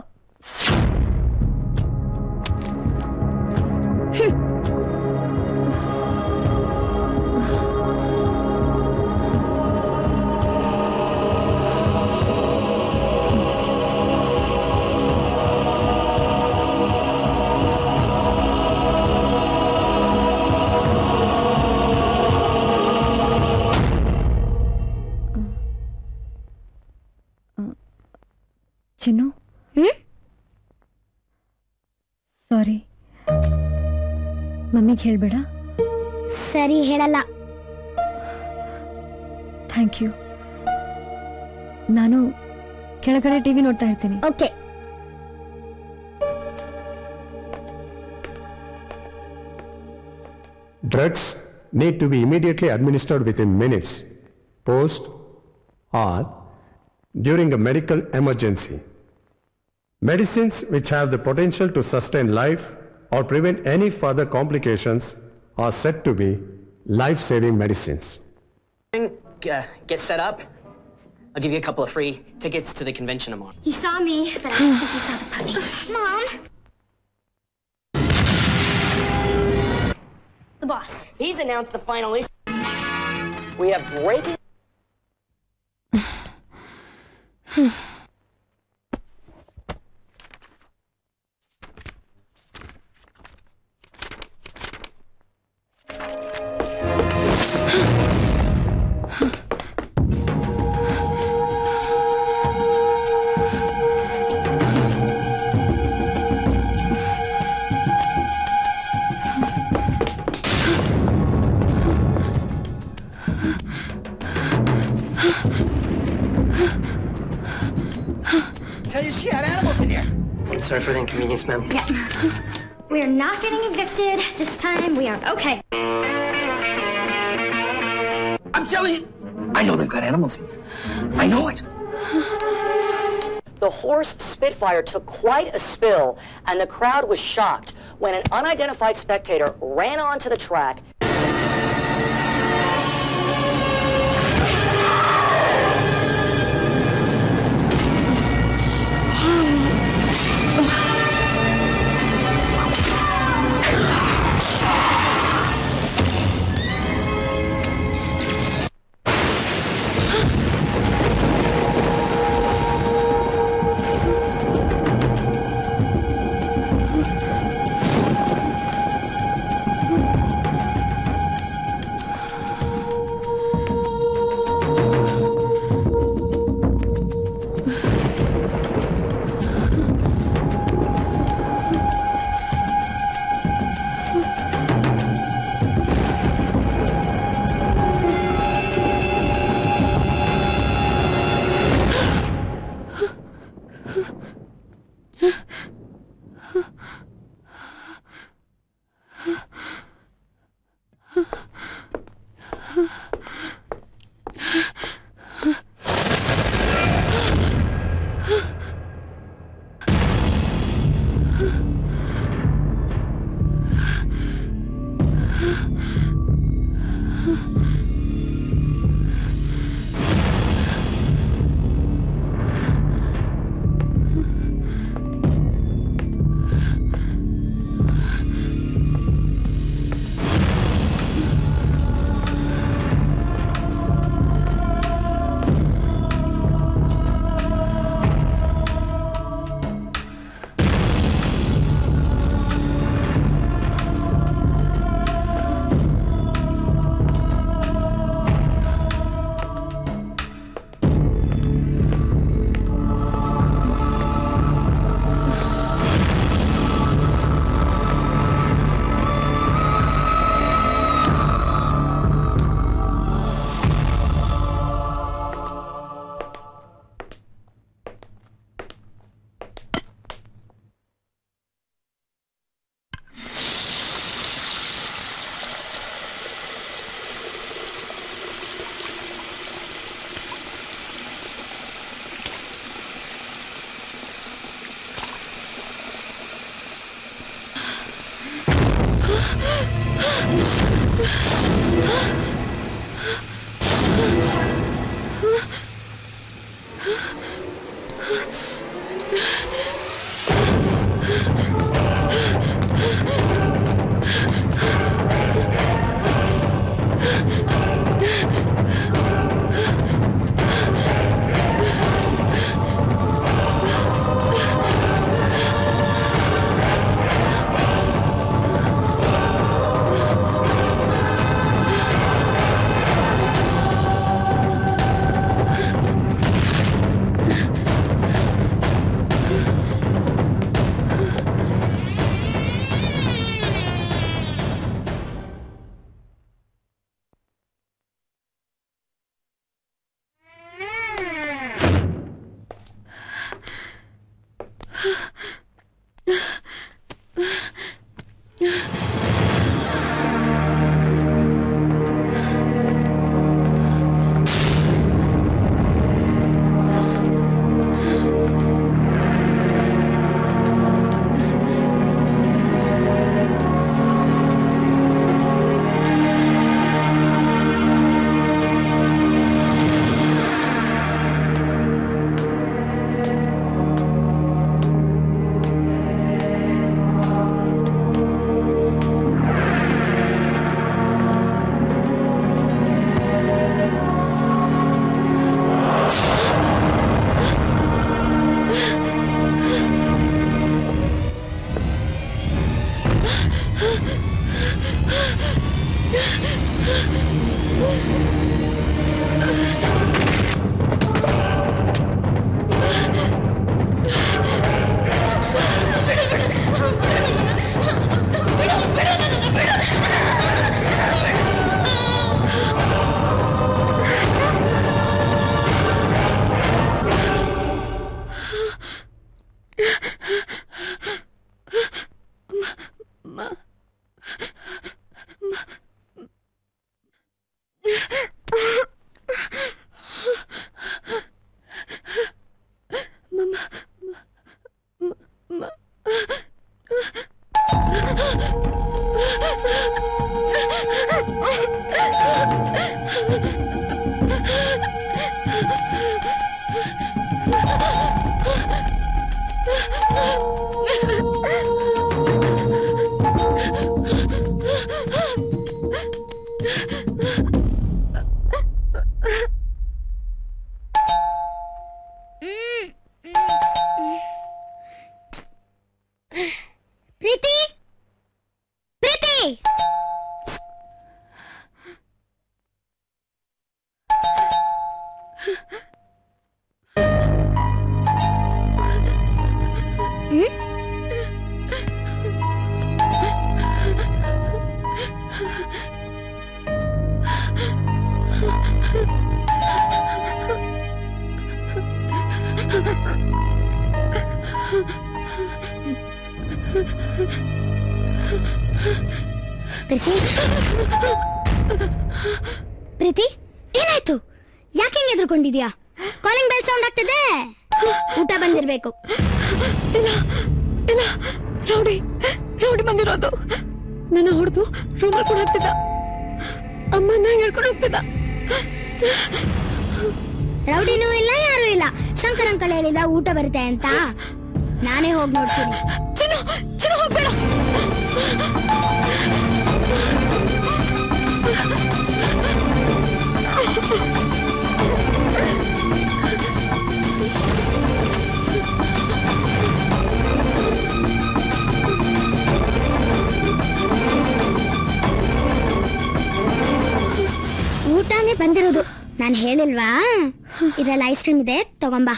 ಚಿನ್ನು, ಸಾರಿ, ಮಮ್ಮಿಗೆ ಹೇಳ್ಬೇಡ. ಸರಿ, ಹೇಳಲ್ಲ. Thank you. ನಾನು ಕೆಳಗಡೆ ಟಿವಿ ನೋಡ್ತಾ ಇರ್ತೀನಿ. Okay. Drugs need to be immediately administered within minutes, post or during a medical emergency. Medicines which have the potential to sustain life or prevent any further complications are said to be life-saving medicines. Get set up. I'll give you a couple of free tickets to the convention tomorrow. He saw me, but I don't think he saw the puppy. Mom. The boss. He's announced the final issue. We have breaking. Tell you she had animals in here. Sorry for the inconvenience, ma'am. Yeah. We are not getting evicted. This time we are okay. I'm telling you, I know they've got animals in here. I know it. The horse Spitfire took quite a spill, and the crowd was shocked when an unidentified spectator ran onto the track. ಪ್ರೀತಿ ಪ್ರೀತಿ ಏನಾಯ್ತು? ಯಾಕೆ ಹಿಂಗೆ ಎದ್ರುಕೊಂಡಿದ್ಯಾ? Calling bell sound ಆಗ್ತಿದೆ. ಊಟ ಬಂದಿರ್ಬೇಕು. ಇಲ್ಲ ಇಲ್ಲ, rowdy rowdy ಬಂದಿರೋದು. ನನ್ನ ಹೊಡೆದು ರೂಮಲ್ಲಿ ಕೂಡ ಹೋಗ್ತಿದ್ದ. ಅಮ್ಮನ ಹೇಳ್ಕೊಂಡು ಹೋಗ್ತಿದ್ದ. ರೌಡಿನೂ ಇಲ್ಲ, ಯಾರು ಇಲ್ಲ. ಶಂಕರ್ ಅಂಕಲ್ ಹೇಳಿಲ್ಲ ಊಟ ಬರುತ್ತೆ ಅಂತ. ನಾನೇ ಹೋಗಿ ನೋಡ್ತೀನಿ. ಚಿನ್ನು ಚಿನ್ನು ಹೋಗ್ಬೇಡ. ಊಟನೇ ಬಂದಿರೋದು. ನಾನು ಹೇಳಿಲ್ವಾ ಇದ್ರಲ್ಲಿ ಐಸ್ ಕ್ರೀಮ್ ಇದೆ, ತಗೊಂಬಾ.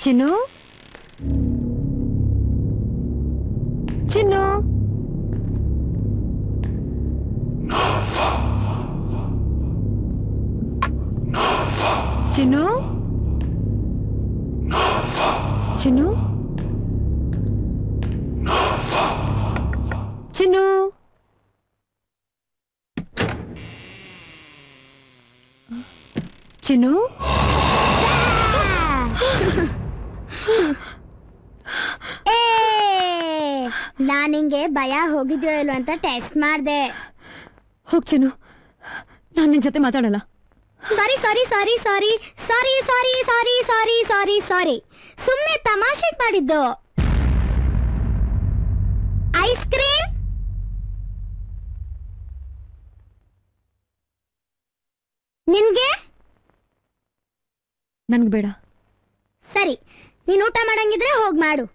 ಚಿನ್ನು ಚಿನ್ನು ಚಿನ್ನು ಚಿನ್ನು ಚಿನ್ನು ಚಿನ್ನು ನಾನು ನಿಂಗೆ ಭಯ ಹೋಗಿದ್ಯೋ ಇಲ್ವೋ ಅಂತ ಟೆಸ್ಟ್ ಮಾಡ್ದೆ. ಹೋಗ್ ಚಿನ್ನು, ನಾನು ನಿನ್ ಜೊತೆ ಮಾತಾಡಲ್ಲ. ಸಾರಿ ಸಾರಿ ಸಾರಿ ಸಾರಿ ಸಾರಿ ಸಾರಿ ಸಾರಿ ಸಾರಿ ಸಾರಿ ಸಾರಿ ಸುಮ್ಮನೆ ತಮಾಷೆಗೆ ಮಾಡಿದ್ದು. ಐಸ್ ಕ್ರೀಮ್ ನಿನ್ಗೆ? ನನ್ಗೆ ಬೇಡ. ಸರಿ, ನೀನ್ ಊಟ ಮಾಡಂಗಿದ್ರೆ ಹೋಗ್ ಮಾಡು.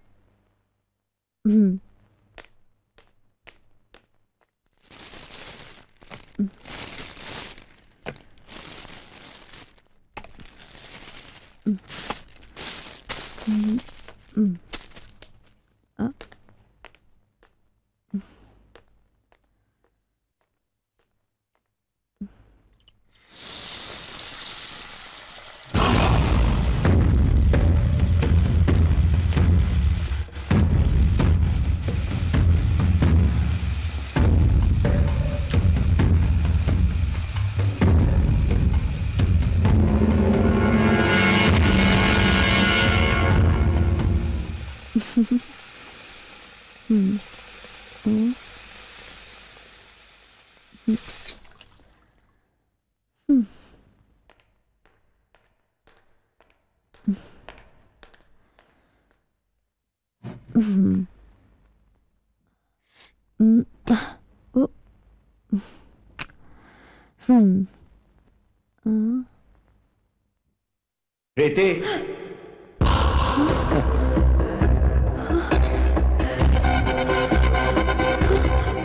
ಪ್ರೀತಿ,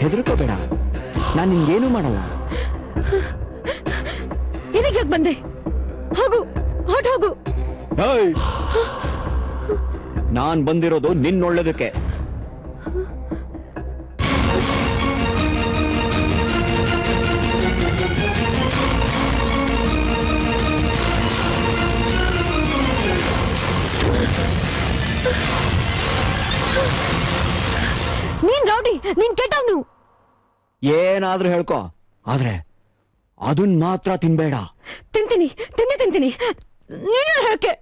ಹೆದರ್ಕೋಬೇಡ, ನಾನು ನಿನ್ಗೇನು ಮಾಡಲ್ಲ. ಇಲ್ಲಿಗೆ ಯಾಕೆ ಬಂದೆ? ಹೋಗು, ಹೊರಟು ಹೋಗು. ನಾನ್ ಬಂದಿರೋದು ನಿನ್ನೊಳ್ಳೇದಕ್ಕೆ. ನೀನ್ ರೌಡಿ, ನೀನ್ ಕೆಟ್ಟವನು. ಏನಾದ್ರೂ ಹೇಳ್ಕೊ, ಆದ್ರೆ ಅದನ್ ಮಾತ್ರ ತಿನ್ಬೇಡ. ತಿಂತೀನಿ, ತಿಂತೀನಿ. ನೀನು ಹೇಳಕ್ಕೆ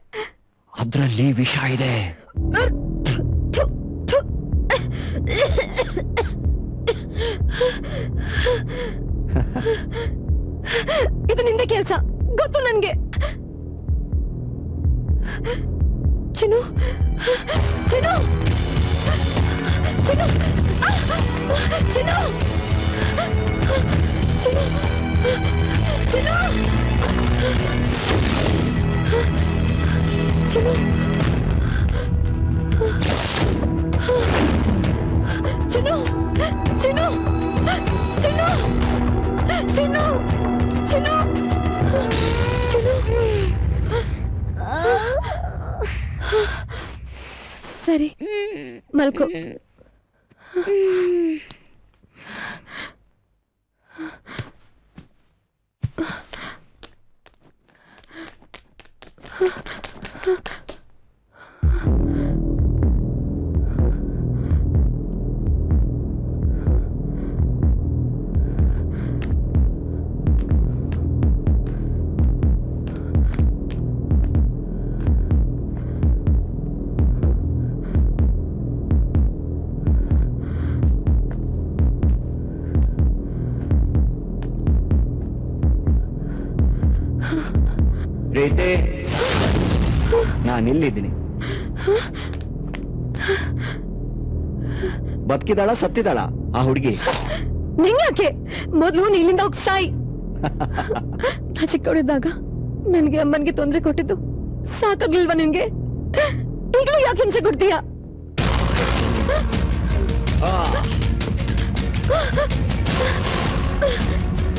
ಅದ್ರಲ್ಲಿ ವಿಷ ಇದೆ. ಇದು ನಿಂದೆ ಕೆಲ್ಸ, ಗೊತ್ತು ನನ್ಗೆ. ಚಿನ್ನು ಚಿನ್ನು ಚಿನ್ನು ಚಿನ್ನು ಚಿನ್ನು ಚಿನ್ನು ಚಿನ್ನು ಚಿನ್ನು ಚಿನ್ನು ಚಿನ್ನು ಚಿನ್ನು ಚಿನ್ನು ಚಿನ್ನು ಸರಿ, ಮಲ್ಕೋ. ಪ್ರೀತಿ, ನಾನಿಲ್ಲಿದ್ದೀನಿ. ಬದುಕಿದಾಳ ಸತ್ತಿದಾಳ ಆ ಹುಡುಗಿ? ನಿಂಗ್ಯಾಕೆ? ಮೊದ್ಲು ನೀ ಇಲ್ಲಿಂದ ಹೋಗಿ ಸಾಯಿ. ನಾ ಚಿಕ್ಕವಳಿದ್ದಾಗ ನನ್ಗೆ ಅಮ್ಮನ್ಗೆ ತೊಂದರೆ ಕೊಟ್ಟಿದ್ದು ಸಾಕಾಗ್ಲಿಲ್ವಾ ನಿನ್ಗೆ? ಈಗಲೂ ಯಾಕೆ ಹಿಂಸೆ ಕೊಡ್ತೀಯ?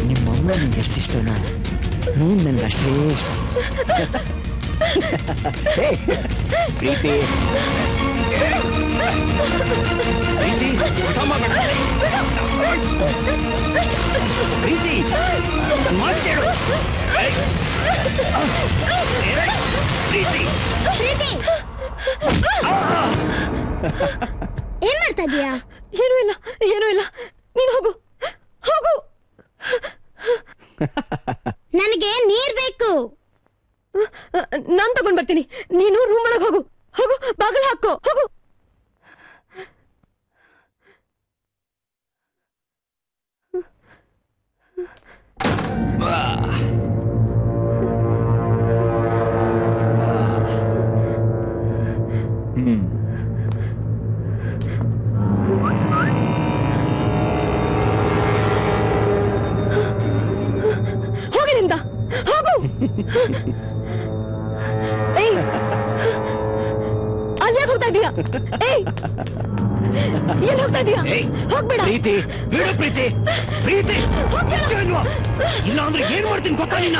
ನಿಮ್ಮಮ್ಮ ನಿಂಗೆ ಎಷ್ಟಿಷ್ಟನೋ ನೀನ್ ನನ್ಗೆ ಅಷ್ಟೇ ಇಷ್ಟ. ಪ್ರೀತಿ, ಪ್ರೀತಿ, ಪ್ರೀತಿ, ಮಾತೇಳು. ಪ್ರೀತಿ, ಏನ್ ಮಾಡ್ತಾ ಇದೀಯಾ? ಏನೂ ಇಲ್ಲ, ಏನೂ ಇಲ್ಲ. ನೀನು ಹೋಗು, ಹೋಗು. ನನಗೆ ನೀರ್ ಬೇಕು. ನಾನ್ ತಗೊಂಡ್ ಬರ್ತೀನಿ. ನೀನು ರೂಮ್ ಒಳಗೆ ಹೋಗು. ಹೋಗು, ಬಾಗಿಲು ಹಾಕೋ, ಹೋಗು. ಹೋಗಿನಿಂದ ಹೋಗು. ಏಯ್, ಅಲ್ಯಾಗ ಹೋಗ್ತಾ ಇದೀಯಾ? ಏಯ್, ಎಲ್ಲಿ ಹೋಗ್ತಾ ಇದೀಯಾ? ಹೋಗ್ಬೇಡ. ಪ್ರೀತಿ, ಬಿಡು ಪ್ರೀತಿ, ಪ್ರೀತಿ. ಇಲ್ಲ ಅಂದ್ರೆ ಏನ್ ಮಾಡ್ತೀನಿ ಗೊತ್ತಾ ನೀನ?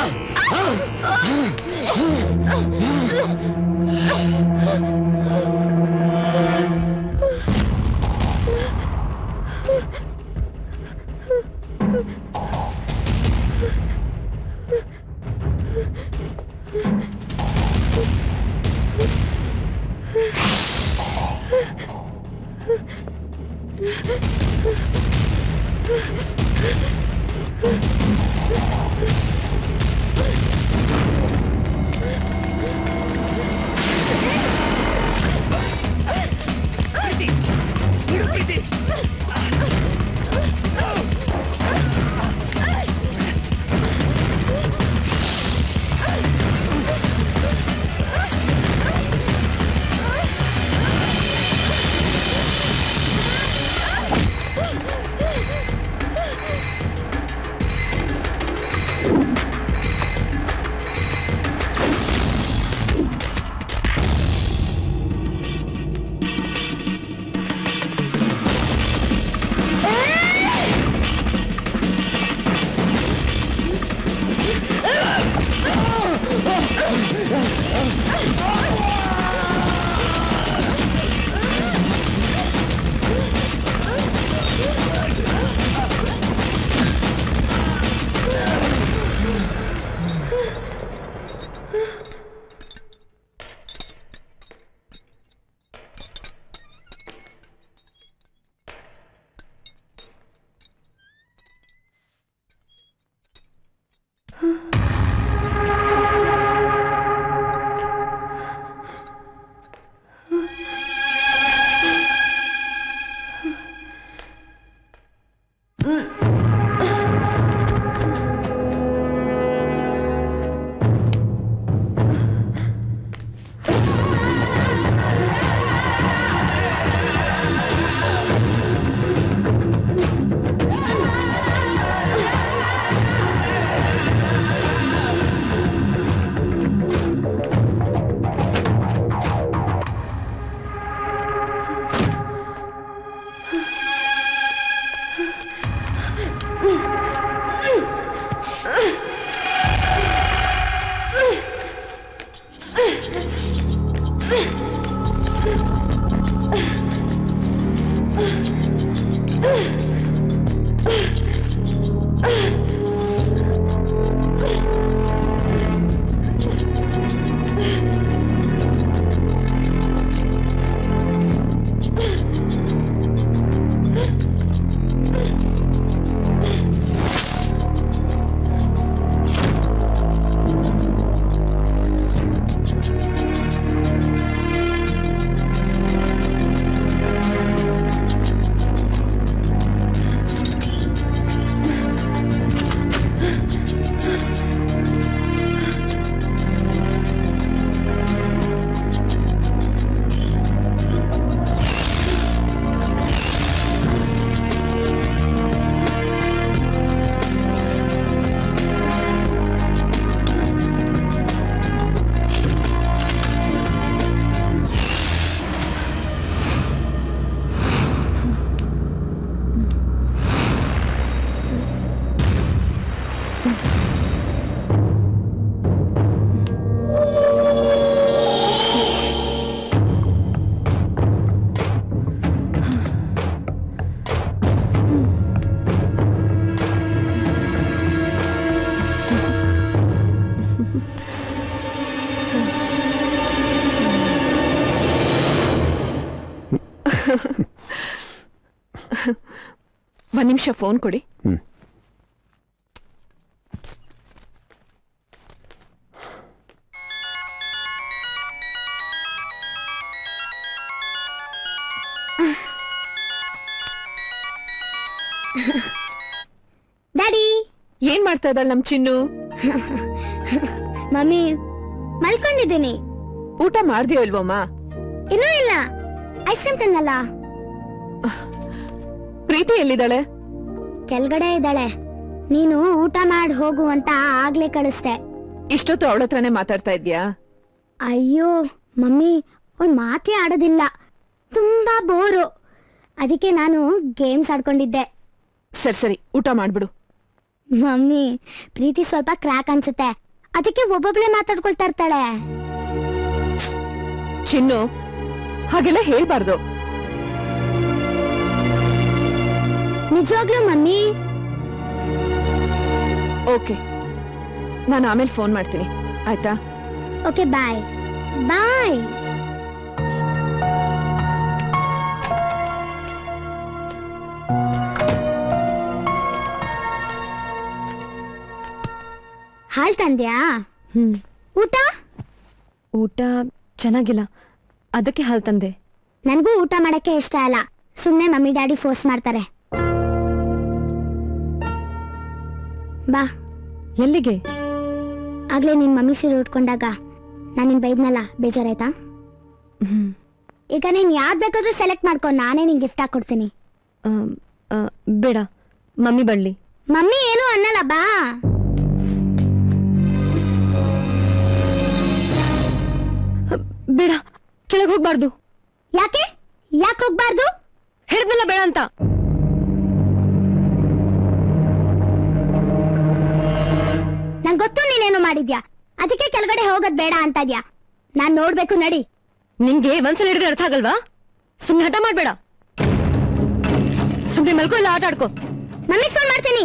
ಒಂದ್ ನಿಮಿಷ ಫೋನ್ ಕೊಡಿ. ಡ್ಯಾಡಿ ಏನ್ ಮಾಡ್ತಾ ಇದ್ದಾಳೆ ನಮ್ ಚಿನ್ನು? ಮಮ್ಮಿ ಮಲ್ಕೊಂಡಿದ್ದೀನಿ. ಊಟ ಮಾಡ್ದಿಯೋ ಇಲ್ವಮ್ಮ? ಇನ್ನೂ ಇಲ್ಲ, ಐಸ್ ಕ್ರೀಮ್ ತಿನ್ನಲ್ಲ. ಪ್ರೀತಿ ಎಲ್ಲಿದ್ದಾಳೆ? ಕೆಳಗಡೆ ಇದ್ದಾಳೆ. ನೀನು ಊಟ ಮಾಡಿ ಹೋಗು ಅಂತ ಆಗ್ಲೇ ಕಳಿಸ್ದೆ. ಇಷ್ಟೊತ್ತು ಅವಳ ಹತ್ರನೇ ಮಾತಾಡ್ತಾ ಇದ್ಯಾ? ಅಯ್ಯೋ ಮಮ್ಮಿ, ಅವಳು ಮಾತೇ ಆಡೋದಿಲ್ಲ, ತುಂಬಾ ಬೋರು. ಅದಕ್ಕೆ ನಾನು ಗೇಮ್ಸ್ ಆಡ್ಕೊಂಡಿದ್ದೆ. ಸರಿ ಊಟ ಮಾಡ್ಬಿಡು. ಮಮ್ಮಿ, ಪ್ರೀತಿ ಸ್ವಲ್ಪ ಕ್ರ್ಯಾಕ್ ಅನ್ಸುತ್ತೆ, ಅದಕ್ಕೆ ಒಬ್ಬೊಬ್ಳೆ ಮಾತಾಡ್ಕೊಳ್ತಾ ಇರ್ತಾಳೆ. ಚಿನ್ನು, ಹಾಗೆಲ್ಲ ಹೇಳ್ಬಾರ್ದು. ನಿಜವಾಗ್ಲೂ ಮಮ್ಮಿ? ಓಕೆ, ನಾನು ಆಮೇಲೆ ಫೋನ್ ಮಾಡ್ತೀನಿ, ಆಯ್ತಾ? ಓಕೆ, ಬಾಯ್ ಬಾಯ್. ಹಾಲ್ ತಂದ್ಯಾ? ಊಟ? ಊಟ ಚೆನ್ನಾಗಿಲ್ಲ, ಅದಕ್ಕೆ ಹಾಲು ತಂದೆ. ನನಗೂ ಊಟ ಮಾಡಕ್ಕೆ ಇಷ್ಟ ಅಲ್ಲ, ಸುಮ್ಮನೆ ಮಮ್ಮಿ ಡ್ಯಾಡಿ ಫೋರ್ಸ್ ಮಾಡ್ತಾರೆ. ಬಾ. ಎಲ್ಲಿಗೆ? ಆಗ್ಲೇ ನಿನ್ ಮಮ್ಮಿ ಸೀರೆ ಉಟ್ಕೊಂಡಾಗ ನಾನು ನಿನ್ ಬೈದ್ನಲ್ಲ, ಬೇಜಾರಾಯ್ತಾ? ಈಗ ನೀನ್ ಯಾವ್ದು ಬೇಕಾದ್ರೂ ಸೆಲೆಕ್ಟ್ ಮಾಡ್ಕೊ, ನಾನೇ ನಿನ್ ಗಿಫ್ಟ್ ಹಾಕೊಡ್ತೀನಿ. ಬೇಡ, ಮಮ್ಮಿ ಬಳ್ಳಿ. ಮಮ್ಮಿ ಏನು ಅನ್ನಲ್ಲ, ಬಾ. ಬೇಡ, ಕೆಳಗೆ ಹೋಗ್ಬಾರ್ದು. ಯಾಕೆ ಹೋಗ್ಬಾರ್ದು? ಹೇಳಿದ್ನಲ್ಲ ಬೇಡ ಅಂತ. ನಂಗೆ ಗೊತ್ತು ನೀನೇನು ಮಾಡಿದ್ಯಾ, ಅದಕ್ಕೆ ಕೆಳಗಡೆ ಹೋಗೋದ್ ಬೇಡ ಅಂತ ಇದ್ಯಾ. ನಾನ್ ನೋಡ್ಬೇಕು, ನಡಿ. ನಿಂಗೆ ಒಂದ್ಸಲ ಹಿಡಿದ್ರೆ ಅರ್ಥ ಆಗಲ್ವಾ? ಸುಮ್ನೆ ಹಠ ಮಾಡ್ಬೇಡ, ಸುಮ್ನೆ ಮಲ್ಕೋ, ಇಲ್ಲ ಆಟ ಆಡ್ಕೋ. ಮಮ್ಮಿಗೆ ಫೋನ್ ಮಾಡ್ತೀನಿ.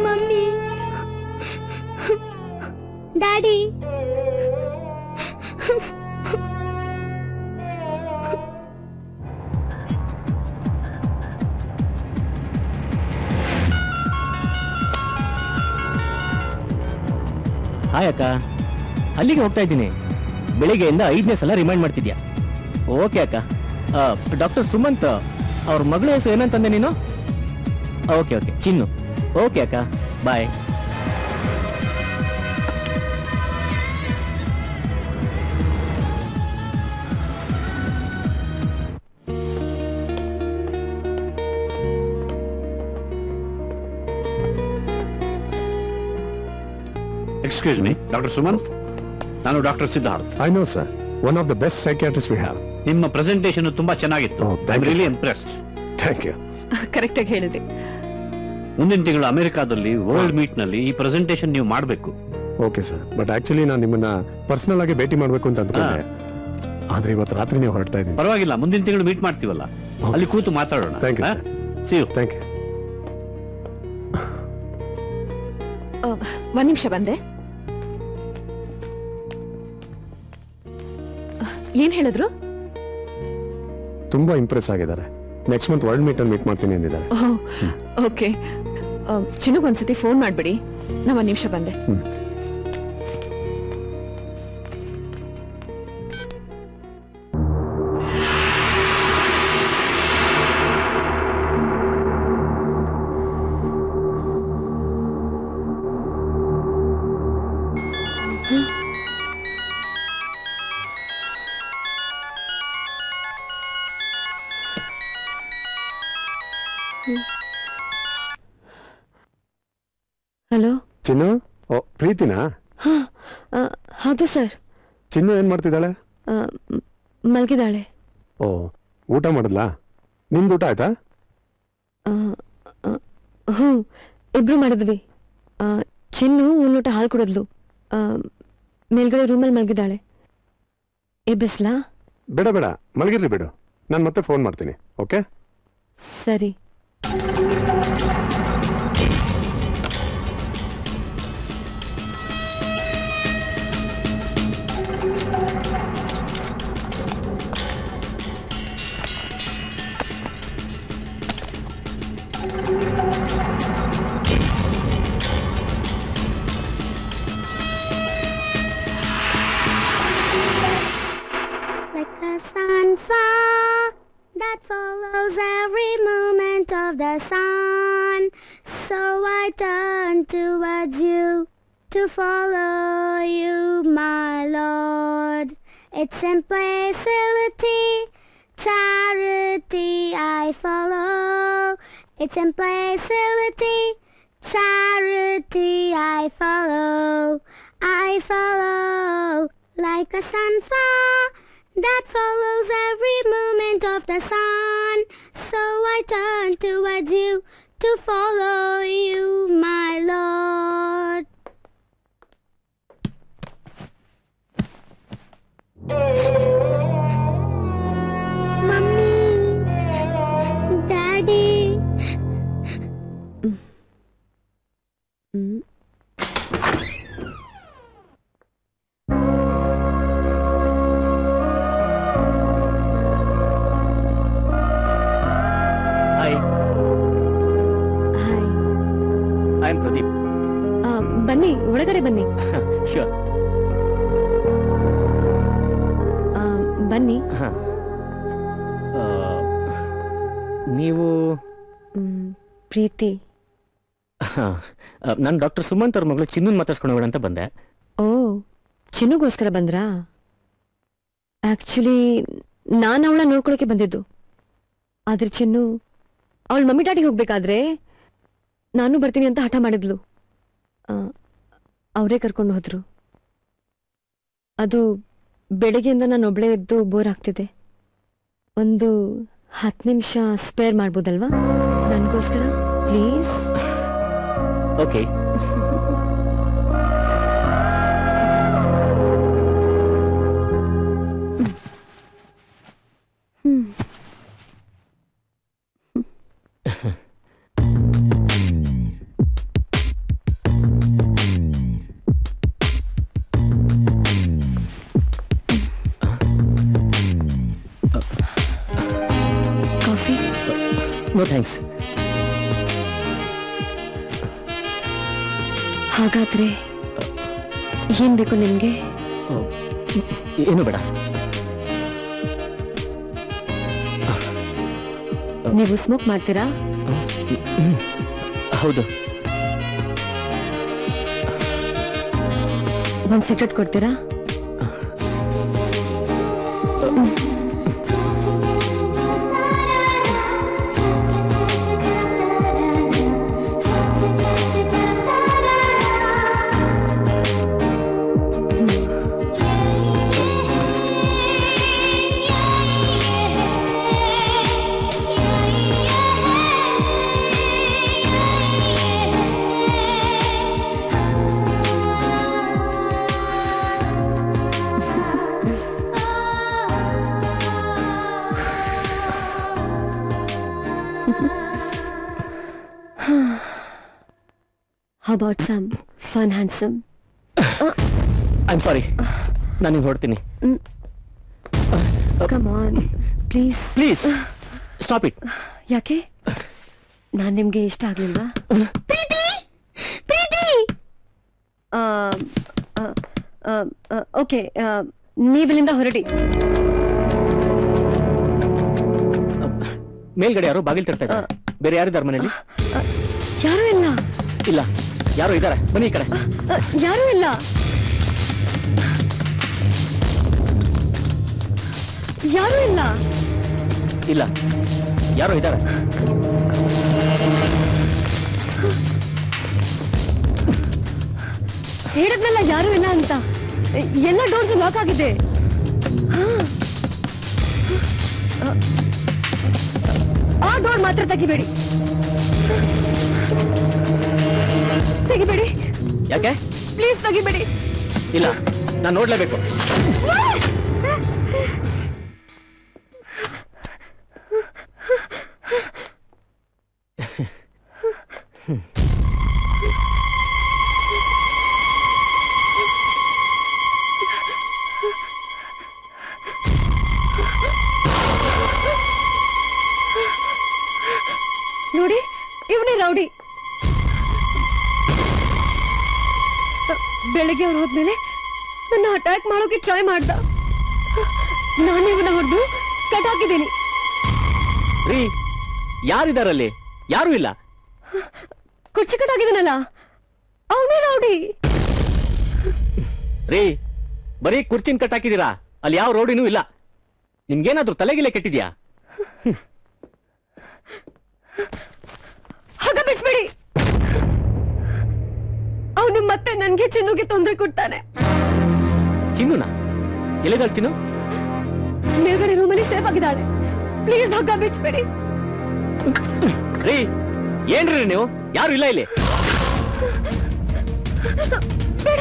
ಮಮ್ಮಿ, ಡ್ಯಾಡಿ, ಹಾಯ್ ಅಕ್ಕ, ಅಲ್ಲಿಗೆ ಹೋಗ್ತಾ ಇದ್ದೀನಿ. ಬೆಳಿಗ್ಗೆಯಿಂದ 5ನೇ ಸಲ ರಿಮೈಂಡ್ ಮಾಡ್ತಿದ್ಯಾ. ಓಕೆ ಅಕ್ಕ. ಡಾಕ್ಟರ್ ಸುಮಂತ್ ಅವ್ರ ಮಗಳ ಹೆಸರು ಏನಂತಂದೆ ನೀನು? ಓಕೆ, ಚಿನ್ನು. ಓಕೆ ಅಕ್ಕ, ಬಾಯ್. ಎಕ್ಸ್ಕ್ಯೂಸ್ ಮೀ, ಡಾಕ್ಟರ್ ಸುಮಂತ್, ನಾನು doctor Siddharth. I know, sir. One of the best psychiatrists we have. ನಿಮ್ಮ ಪ್ರೆಸೆಂಟೇಷನ್ ತುಂಬಾ ಚೆನ್ನಾಗಿತ್ತು. I am really impressed. Thank you. Correct ಆಗಿ ಹೇಳಿದ್ರಿ. ಮುಂದಿನ ತಿಂಗಳು ಅಮೆರಿಕಾದಲ್ಲಿ ವರ್ಲ್ಡ್ ಮೀಟ್ ನಲ್ಲಿ ಈ ಪ್ರೆಸೆಂಟೇಷನ್ ನೀವು ಮಾಡಬೇಕು. ಓಕೆ ಸರ್, ಬಟ್ ಆಕ್ಚುಲಿ ನಾನು ನಿಮ್ಮನ್ನ ಪರ್ಸನಲ್ ಆಗಿ ಭೇಟಿ ಮಾಡಬೇಕು ಅಂತ ಅಂದ್ಕೊಂಡೆ, ಆದ್ರೆ ಇವತ್ತು ರಾತ್ರಿ ನೀವು ಹೊರಡ್ತಾ ಇದ್ದೀನಿ. ಪರವಾಗಿಲ್ಲ, ಮುಂದಿನ ತಿಂಗಳು ಮೀಟ್ ಮಾಡ್ತೀವಲ್ಲ, ಅಲ್ಲಿ ಕೂತು ಮಾತಾಡೋಣ. Thank you. See you. Thank you. ಒಂದ್ ನಿಮಿಷ ಬಂದೆ. ಏನ್ ಹೇಳಿದ್ರು? ತುಂಬಾ ಇಂಪ್ರೆಸ್ ಆಗಿದ್ದಾರೆ. ನೆಕ್ಸ್ಟ್ ಮಂತ್ ವರ್ಲ್ಡ್ ಮೀಟ್ ಅಲ್ಲಿ ಮೀಟ್ ಮಾಡ್ತೀನಿ ಅಂದಿದ್ದಾರೆ. ಓಕೆ, ಚಿನ್ನಗೊಂದ್ಸತಿ ಫೋನ್ ಮಾಡ್ಬಿಡಿ. ನಾ ಒಂದ್ ನಿಮಿಷ ಬಂದೆ. ಹಲೋ ಚಿನ್ನು, ಪ್ರೀತಿನಾ? ಹೌದು ಸರ್. ಚಿನ್ನು ಏನ್ ಮಾಡ್ತಿದ್ದಾಳೆ? ಮಲ್ಗಿದಾಳೆ. ಓ, ಊಟ ಮಾಡಿದ್ಲಾ? ನಿಮ್ದು ಊಟ ಆಯ್ತಾ? ಹ್ಞೂ, ಇಬ್ರು ಮಾಡಿದ್ವಿ. ಚಿನ್ನು ಒಂದು ಊಟ ಹಾಲು ಕುಡಿದ್ಲು. ಮೇಲ್ಗಡೆ ರೂಮಲ್ಲಿ ಮಲ್ಗಿದ್ದಾಳೆ. ಎಬ್ಬಿಸ್ಲಾ? ಬೇಡ ಬೇಡ, ಮಲಗಿರ್ಲಿ ಬಿಡು, ನಾನು ಮತ್ತೆ ಫೋನ್ ಮಾಡ್ತೀನಿ. ಓಕೆ, ಸರಿ. turn towards you to follow you, my Lord. It's simplicity, charity I follow. It's simplicity, charity I follow. I follow like a sunflower that follows every movement of the sun. So I turn towards you to follow you, my Lord. Mummy, Daddy. Hi I am Pradeep. ಬನ್ನಿ, ಒಳಗಡೆ ಬನ್ನಿ. Sure. ಬನ್ನಿ. ನೀವು ಪ್ರೀತಿ. ನಾನು doctor Sumanth ಅವ್ರ ಮಗಳು ಚಿನ್ನನ್ ಮಾತಾಡ್ಸ್ಕೊಂಡು ಹೋಗೋಣ ಅಂತ ಬಂದೆ. ಓ, ಚಿನ್ನುಗೋಸ್ಕರ ಬಂದ್ರಾ? ಆಕ್ಚುಲಿ ನಾನು ಅವಳ ನೋಡ್ಕೊಳಕ್ಕೆ ಬಂದಿದ್ದು. ಆದ್ರೆ ಚಿನ್ನು ಅವಳ ಮಮ್ಮಿ ಡ್ಯಾಡಿ ಹೋಗ್ಬೇಕಾದ್ರೆ ನಾನು ಬರ್ತೀನಿ ಅಂತ ಹಠ ಮಾಡಿದ್ಲು. ಅವರೇ ಕರ್ಕೊಂಡು ಹೋದ್ರು. ಅದು ಬೆಳಗ್ಗೆಯಿಂದ ನಾನು ಒಬ್ಳೇ ಎದ್ದು ಬೋರ್ ಆಗ್ತಿದೆ. ಒಂದು 10 ನಿಮಿಷ ಸ್ಪೇರ್ ಮಾಡ್ಬೋದಲ್ವಾ ನನಗೋಸ್ಕರ, please? Okay. Coffee? No thanks. ಹಾಗಾದ್ರೆ ಏನ್ ಬೇಕು ನಿಮ್ಗೆ? ಏನು ಬೇಡ. ನೀವು ಸ್ಮೋಕ್ ಮಾಡ್ತೀರಾ? ಹೌದು. ಒಂದ್ ಸಿಗರೆಟ್ ಕೊಡ್ತೀರಾ? How about some fun handsome? I'm sorry. ನಾನು ಹೊರಡ್ತೀನಿ. Come on, please. Please, stop it. ಯಾಕೆ? ನಾನು ನಿಮ್ಗೆ ಇಷ್ಟ ಆಗ್ಲಿಲ್ವಾ? ಪ್ರೀತಿ, ಪ್ರೀತಿ. ಓಕೆ, ನೀವಿಲ್ಲಿಂದ ಹೊರಡಿ. ಮೇಲ್ಗಡೆ ಯಾರೋ ಬಾಗಿಲು ತರ್ತಾ ಇದ್ದಾರೆ. ಬೇರೆ ಯಾರಿದ್ದಾರೆ ಮನೆಯಲ್ಲಿ? ಯಾರು ಇಲ್ಲ. ಇಲ್ಲ, ಯಾರೋ ಇದ್ದಾರೆ. ಬನ್ನಿ ಈ ಕಡೆ. ಯಾರು ಇಲ್ಲ. ಯಾರು ಇಲ್ಲ. ಇಲ್ಲ, ಯಾರೋ ಇದ್ದಾರೆ. ಹೇಳಿದ್ನಲ್ಲ ಯಾರು ಇಲ್ಲ ಅಂತ. ಎಲ್ಲ ಡೋರ್ಸ್ ಲಾಕ್ ಆಗಿದೆ. ಆ ಡೋರ್ ಮಾತ್ರ ತೆಗಿಬೇಡಿ. ತೆಗಿಬೇಡಿ. ಯಾಕೆ? ಪ್ಲೀಸ್ ತೆಗಿಬೇಡಿ. ಇಲ್ಲ, ನಾನು ನೋಡ್ಲೇಬೇಕು. ನೋಡಿ, ಇವನೇ ರೌಡಿ. ಬೆಳಗ್ಗೆ ಅವ್ರು ಹೋದ್ಮೇಲೆ ನನ್ನ ಅಟ್ಯಾಕ್ ಮಾಡೋಕೆ ಟ್ರೈ ಮಾಡ್ದ. ನಾನು ಇವನ ಹೊಡೆದು ಕಟ್ ಹಾಕಿದ್ದೀನಿ. ರೀ, ಯಾರಿದಾರಲ್ಲಿ? ಯಾರು ಇಲ್ಲ. ಕುರ್ಚಿ ಕಟ್ ಆಗಿದ್ದೀನಲ್ಲ, ಅವನೇ ರೌಡಿ. ರೀ, ಬರೀ ಕುರ್ಚಿನ ಕಟ್ಟಾಕಿದೀರಾ, ಅಲ್ಲಿ ಯಾವ ರೌಡಿನೂ ಇಲ್ಲ. ನಿಮ್ಗೇನಾದ್ರೂ ತಲೆಗಿಲೆ ಕೆಟ್ಟಿದ್ಯಾ? ಹಾಗ ಬಿಚ್ಬೇಡಿ. ಅವನು ಮತ್ತೆ ನನ್ಗೆ ಚಿನ್ನುಗೆ ತೊಂದರೆ ಕೊಡ್ತಾನೆ. ಚಿನ್ನುನ ಎಲ್ಲಿದ್ದಾಳೆ? ಚಿನ್ನು ಮೇಲ್ಗಡೆ ರೂಮಲ್ಲಿ ಸೇಫ್ ಆಗಿದ್ದಾಳೆ. ಪ್ಲೀಸ್ ಹಗ್ಗ ಬಿಚ್ಬೇಡಿ. ರೀ, ಏನ್ರಿ ನೀವು? ಯಾರು ಇಲ್ಲ ಇಲ್ಲಿ. ಬೇಡ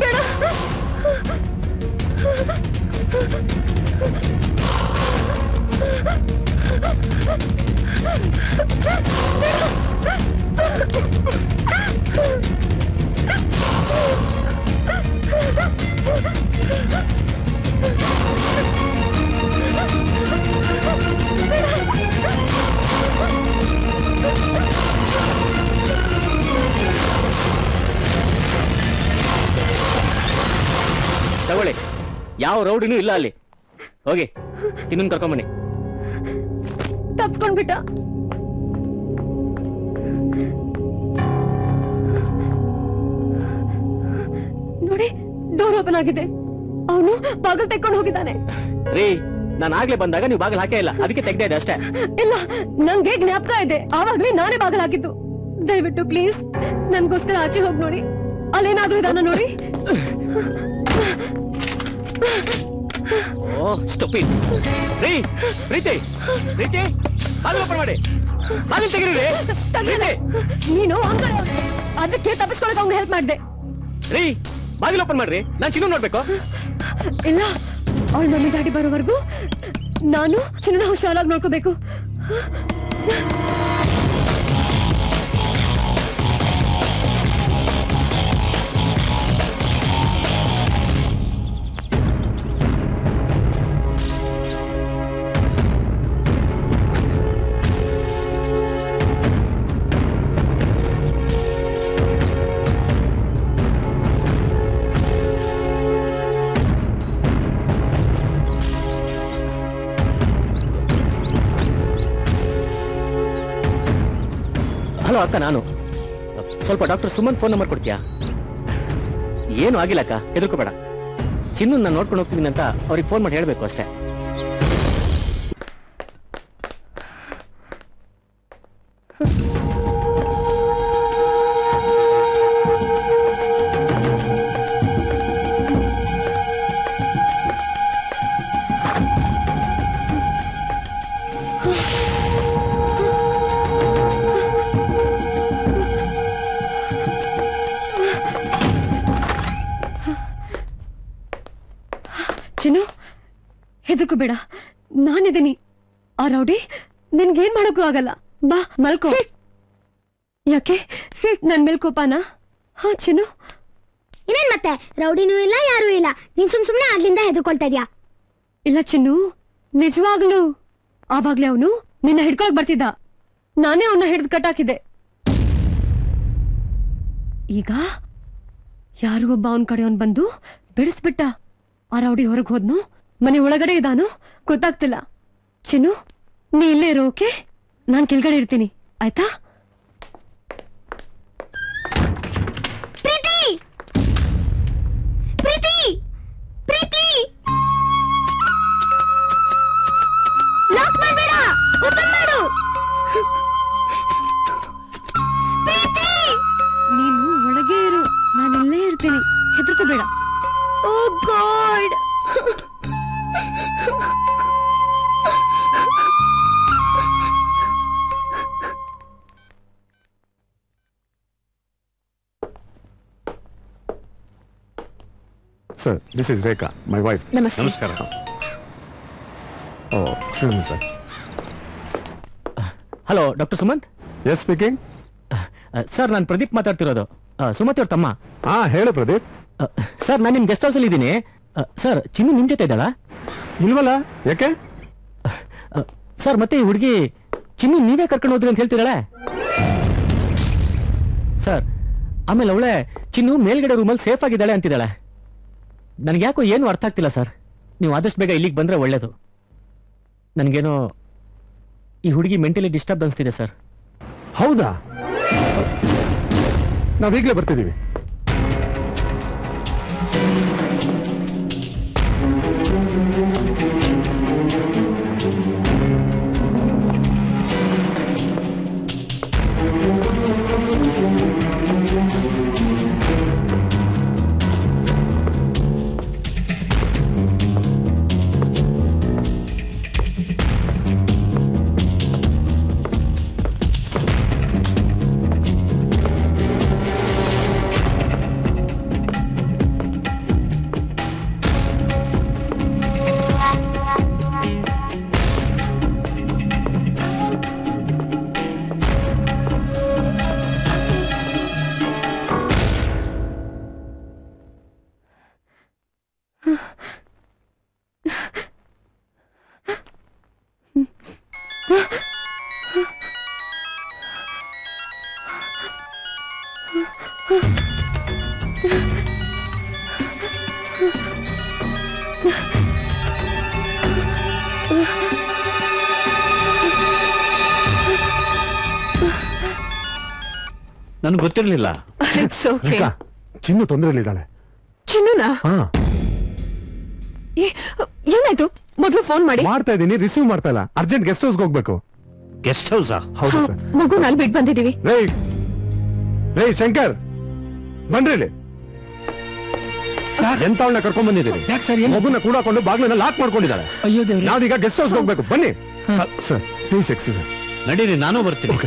ಬೇಡ. ತಗೊಳ್ಳಿ, ಯಾವ ರೌಡಿನೂ ಇಲ್ಲ ಅಲ್ಲಿ. ಹೋಗಿ ಚಿನ್ನನ್ ಕರ್ಕೊಂಬನ್ನಿ. ತಪ್ಸ್ಕೊಂಡ್ಬಿಟ್ಟ. ನೋಡಿ, ಡೋರ್ ಓಪನ್ ಆಗಿದೆ. ಅವನು ಬಾಗಿಲು ತೆಕ್ಕೊಂಡು ಹೋಗಿದ್ದಾನೆ. ರೀ, ನಾನು ಆಗ್ಲೇ ಬಂದಾಗ ನೀವು ಬಾಗಿಲು ಹಾಕೇ ಇಲ್ಲ, ಅದಕ್ಕೆ ತೆಗ್ದೇ ಇದೆ ಅಷ್ಟೇ. ಇಲ್ಲ, ನಂಗೆ ಜ್ಞಾಪಕ ಇದೆ, ಆವಾಗ್ಲೇ ನಾನೇ ಬಾಗಿಲು ಹಾಕಿದ್ದು. ದಯವಿಟ್ಟು ಪ್ಲೀಸ್ ನನ್ಗೋಸ್ಕರ ಆಚೆ ಹೋಗಿ ನೋಡಿ, ಅಲ್ಲೇನಾದ್ರೂ ಇದಾನ ನೋಡಿ. ಓ ಸ್ಟುಪಿಡ್. ರೀ, ಪ್ರೀತಿ ಪ್ರೀತಿ, ಬಾಗಿಲು ಓಪನ್ ಮಾಡಿ, ಬಾಗಿಲು ತೆಗೀರಿ. ನೀನು ಅದಕ್ಕೆ ತಪ್ಪಿಸ್ಕೊಳಕ್ ಅವ್ನಿಗೆ ಹೆಲ್ಪ್ ಮಾಡ್ದೆ. ರೀ, ಬಾಗಿಲು ಓಪನ್ ಮಾಡ್ರಿ, ನಾನು ಚಿನ್ನು ನೋಡ್ಬೇಕು. ಇಲ್ಲ, ಅವಳ ಮಮ್ಮಿ ಡ್ಯಾಡಿ ಬರೋವರೆಗೂ ನಾನು ಚಿನ್ನ ಹುಷಾರಾಗಿ ನೋಡ್ಕೋಬೇಕು. ಹಲೋ ಅಕ್ಕ, ನಾನು ಸ್ವಲ್ಪ ಡಾಕ್ಟರ್ ಸುಮಂತ್ ಫೋನ್ ನಂಬರ್ ಕೊಡ್ತೀಯಾ? ಏನು ಆಗಿಲ್ಲ ಅಕ್ಕ, ಹೆದರ್ಕೋಬೇಡ. ಚಿನ್ನು ನಾನು ನೋಡ್ಕೊಂಡು ಹೋಗ್ತಿದ್ದೀನಿ ಅಂತ ಅವ್ರಿಗೆ ಫೋನ್ ಮಾಡಿ ಹೇಳಬೇಕು ಅಷ್ಟೇ. ಚಿನ್ನು, ಹೆದರ್ಕೋಬೇಡ, ನಾನಿದ್ದೀನಿ. ಆ ರೌಡಿ ನಿನ್ಗೇನ್ ಮಾಡೋಕ್ಕೂ ಆಗಲ್ಲ. ಬಾ ಮಲ್ಕೋ. ಯಾಕೆ ನನ್ ಮೇಲ್ ಕೋಪಾನ? ಹಾ ಚಿನ್ನು, ಇನ್ನೇನ್ ಮತ್ತೆ? ರೌಡಿನೂ ಇಲ್ಲ, ಯಾರೂ ಇಲ್ಲ. ನೀನ್ ಸುಮ್ನೆ ಆಗ್ಲಿಂದ ಹೆದರ್ಕೊಳ್ತಾ ಇದ್ಯಾ? ಇಲ್ಲ ಚಿನ್ನು, ನಿಜವಾಗ್ಲು ಆವಾಗ್ಲೇ ಅವನು ನಿನ್ನ ಹಿಡ್ಕೊಳಕ್ ಬರ್ತಿದ್ದ. ನಾನೇ ಅವನ್ನ ಹಿಡ್ದು ಕಟ್ಟಾಕಿದ್ದೆ. ಈಗ ಯಾರು ಒಬ್ಬ ಅವನ್ ಕಡೆ ಅವನ್ ಬಂದು ಬಿಡಿಸ್ಬಿಟ್ಟ. ಆ ರೌಡಿ ಹೊರಗೆ ಹೋದ್ನು, ಮನೆ ಒಳಗಡೆ ಇದಾನು ಗೊತ್ತಾಗ್ತಿಲ್ಲ. ಚಿನ್ನು, ನೀ ಇಲ್ಲೇ ಇರೋ, ಓಕೆ? ನಾನ್ ಕೆಳಗಡೆ ಇರ್ತೀನಿ, ಆಯ್ತಾ? ಪ್ರೀತಿ, ಪ್ರೀತಿ, ಪ್ರೀತಿ, ಲಾಕ್ ಮಾಡಬೇಡ, ಓಪನ್ ಮಾಡು. ಪ್ರೀತಿ, ನೀನು ಒಳಗೆ ಇರು, ನಾನಿಲ್ಲೇ ಇರ್ತೀನಿ, ಹೆದರ್ಕೋಬೇಡ. ಓ god. Sir, this is Rekha, my wife. ನಮಸ್ತೆ. ನಮಸ್ಕಾರ. Oh, excuse me, sir. Hello doctor Sumanth. Yes, speaking. Sir, ನಾನು ಪ್ರದೀಪ್ ಮಾತಾಡ್ತಿರೋದು, ಸುಮತಿ ಅವ್ರ ತಮ್ಮ. ಹೇಳು ಪ್ರದೀಪ್. ಸರ್, ನಾನು ನಿಮ್ ಗೆಸ್ಟ್ ಹೌಸ್ ಅಲ್ಲಿ ಇದ್ದೀನಿ. ಸರ್, ಚಿನ್ನು ನಿಮ್ ಜೊತೆ ಇದ್ದಾಳ? ಇಲ್ವಲ್ಲ, ಯಾಕೆ? ಸರ್, ಮತ್ತೆ ಈ ಹುಡುಗಿ ಚಿನ್ನು ನೀವೇ ಕರ್ಕೊಂಡು ಹೋದ್ರಿ ಅಂತ ಹೇಳ್ತಿದ್ದಾಳೆ. ಸರ್, ಆಮೇಲೆ ಅವಳೆ ಚಿನ್ನು ಮೇಲ್ಗಡೆ ರೂಮಲ್ಲಿ ಸೇಫ್ ಆಗಿದ್ದಾಳೆ ಅಂತಿದ್ದಾಳೆ. ನನಗೆ ಯಾಕೋ ಏನು ಅರ್ಥ ಆಗ್ತಿಲ್ಲ ಸರ್. ನೀವು ಆದಷ್ಟು ಬೇಗ ಇಲ್ಲಿಗೆ ಬಂದ್ರೆ ಒಳ್ಳೇದು. ನನಗೇನೋ ಈ ಹುಡುಗಿ ಮೆಂಟಲಿ ಡಿಸ್ಟರ್ಬ್ ಅನಿಸ್ತಿದೆ ಸರ್. ಹೌದಾ? ನಾವೀಗಲೇ ಬರ್ತಿದ್ದೀವಿ. ನನ್ಗೆ ಗೊತ್ತಿರ್ಲಿಲ್ಲ. ಚಿನ್ನು ತೊಂದರೆಯಲ್ಲಿದ್ದಾಳೆ. ಚಿನ್ನುನಾ? ಏನಾಯ್ತು? ಮೊದಲು ಫೋನ್ ಮಾಡಿ. ಮಾಡ್ತಾ ಇದ್ದೀನಿ, ರಿಸೀವ್ ಮಾಡ್ತಾ ಇಲ್ಲ. ಅರ್ಜೆಂಟ್ ಗೆಸ್ಟ್ ಹೌಸ್ಗೆ ಹೋಗ್ಬೇಕು. ಗೆಸ್ಟ್ ಹೌಸಾ? ಹೌದು ಸರ್. ಮಗು ಅಲ್ಲಿ ಬಿಟ್ಟು ಬಂದಿದ್ದೀವಿ. ರೇ ಶಂಕರ್, ಬನ್ರಿ ಇಲ್ಲಿ. ಎಂತವಳನ್ನ ಕರ್ಕೊಂಡ್ ಬಂದಿದ್ದೀರಿ? ಮಗುನ ಕೂಡಾಕೊಂಡು ಬಾಗ್ಲನ್ನ ಲಾಕ್ ಮಾಡ್ಕೊಂಡಿದ್ದಾಳೆ. ಅಯ್ಯೋ ದೇವ್ರೆ, ನಾವೀಗ ಗೆಸ್ಟ್ ಹೌಸ್ಗೆ ಹೋಗ್ಬೇಕು. ಬನ್ನಿ ಸರ್, ಪ್ಲೀಸ್ ಎಕ್ಸ್ಕ್ಯೂಸ್. ನಡೀರಿ, ನಾನು ಬರ್ತೀನಿ.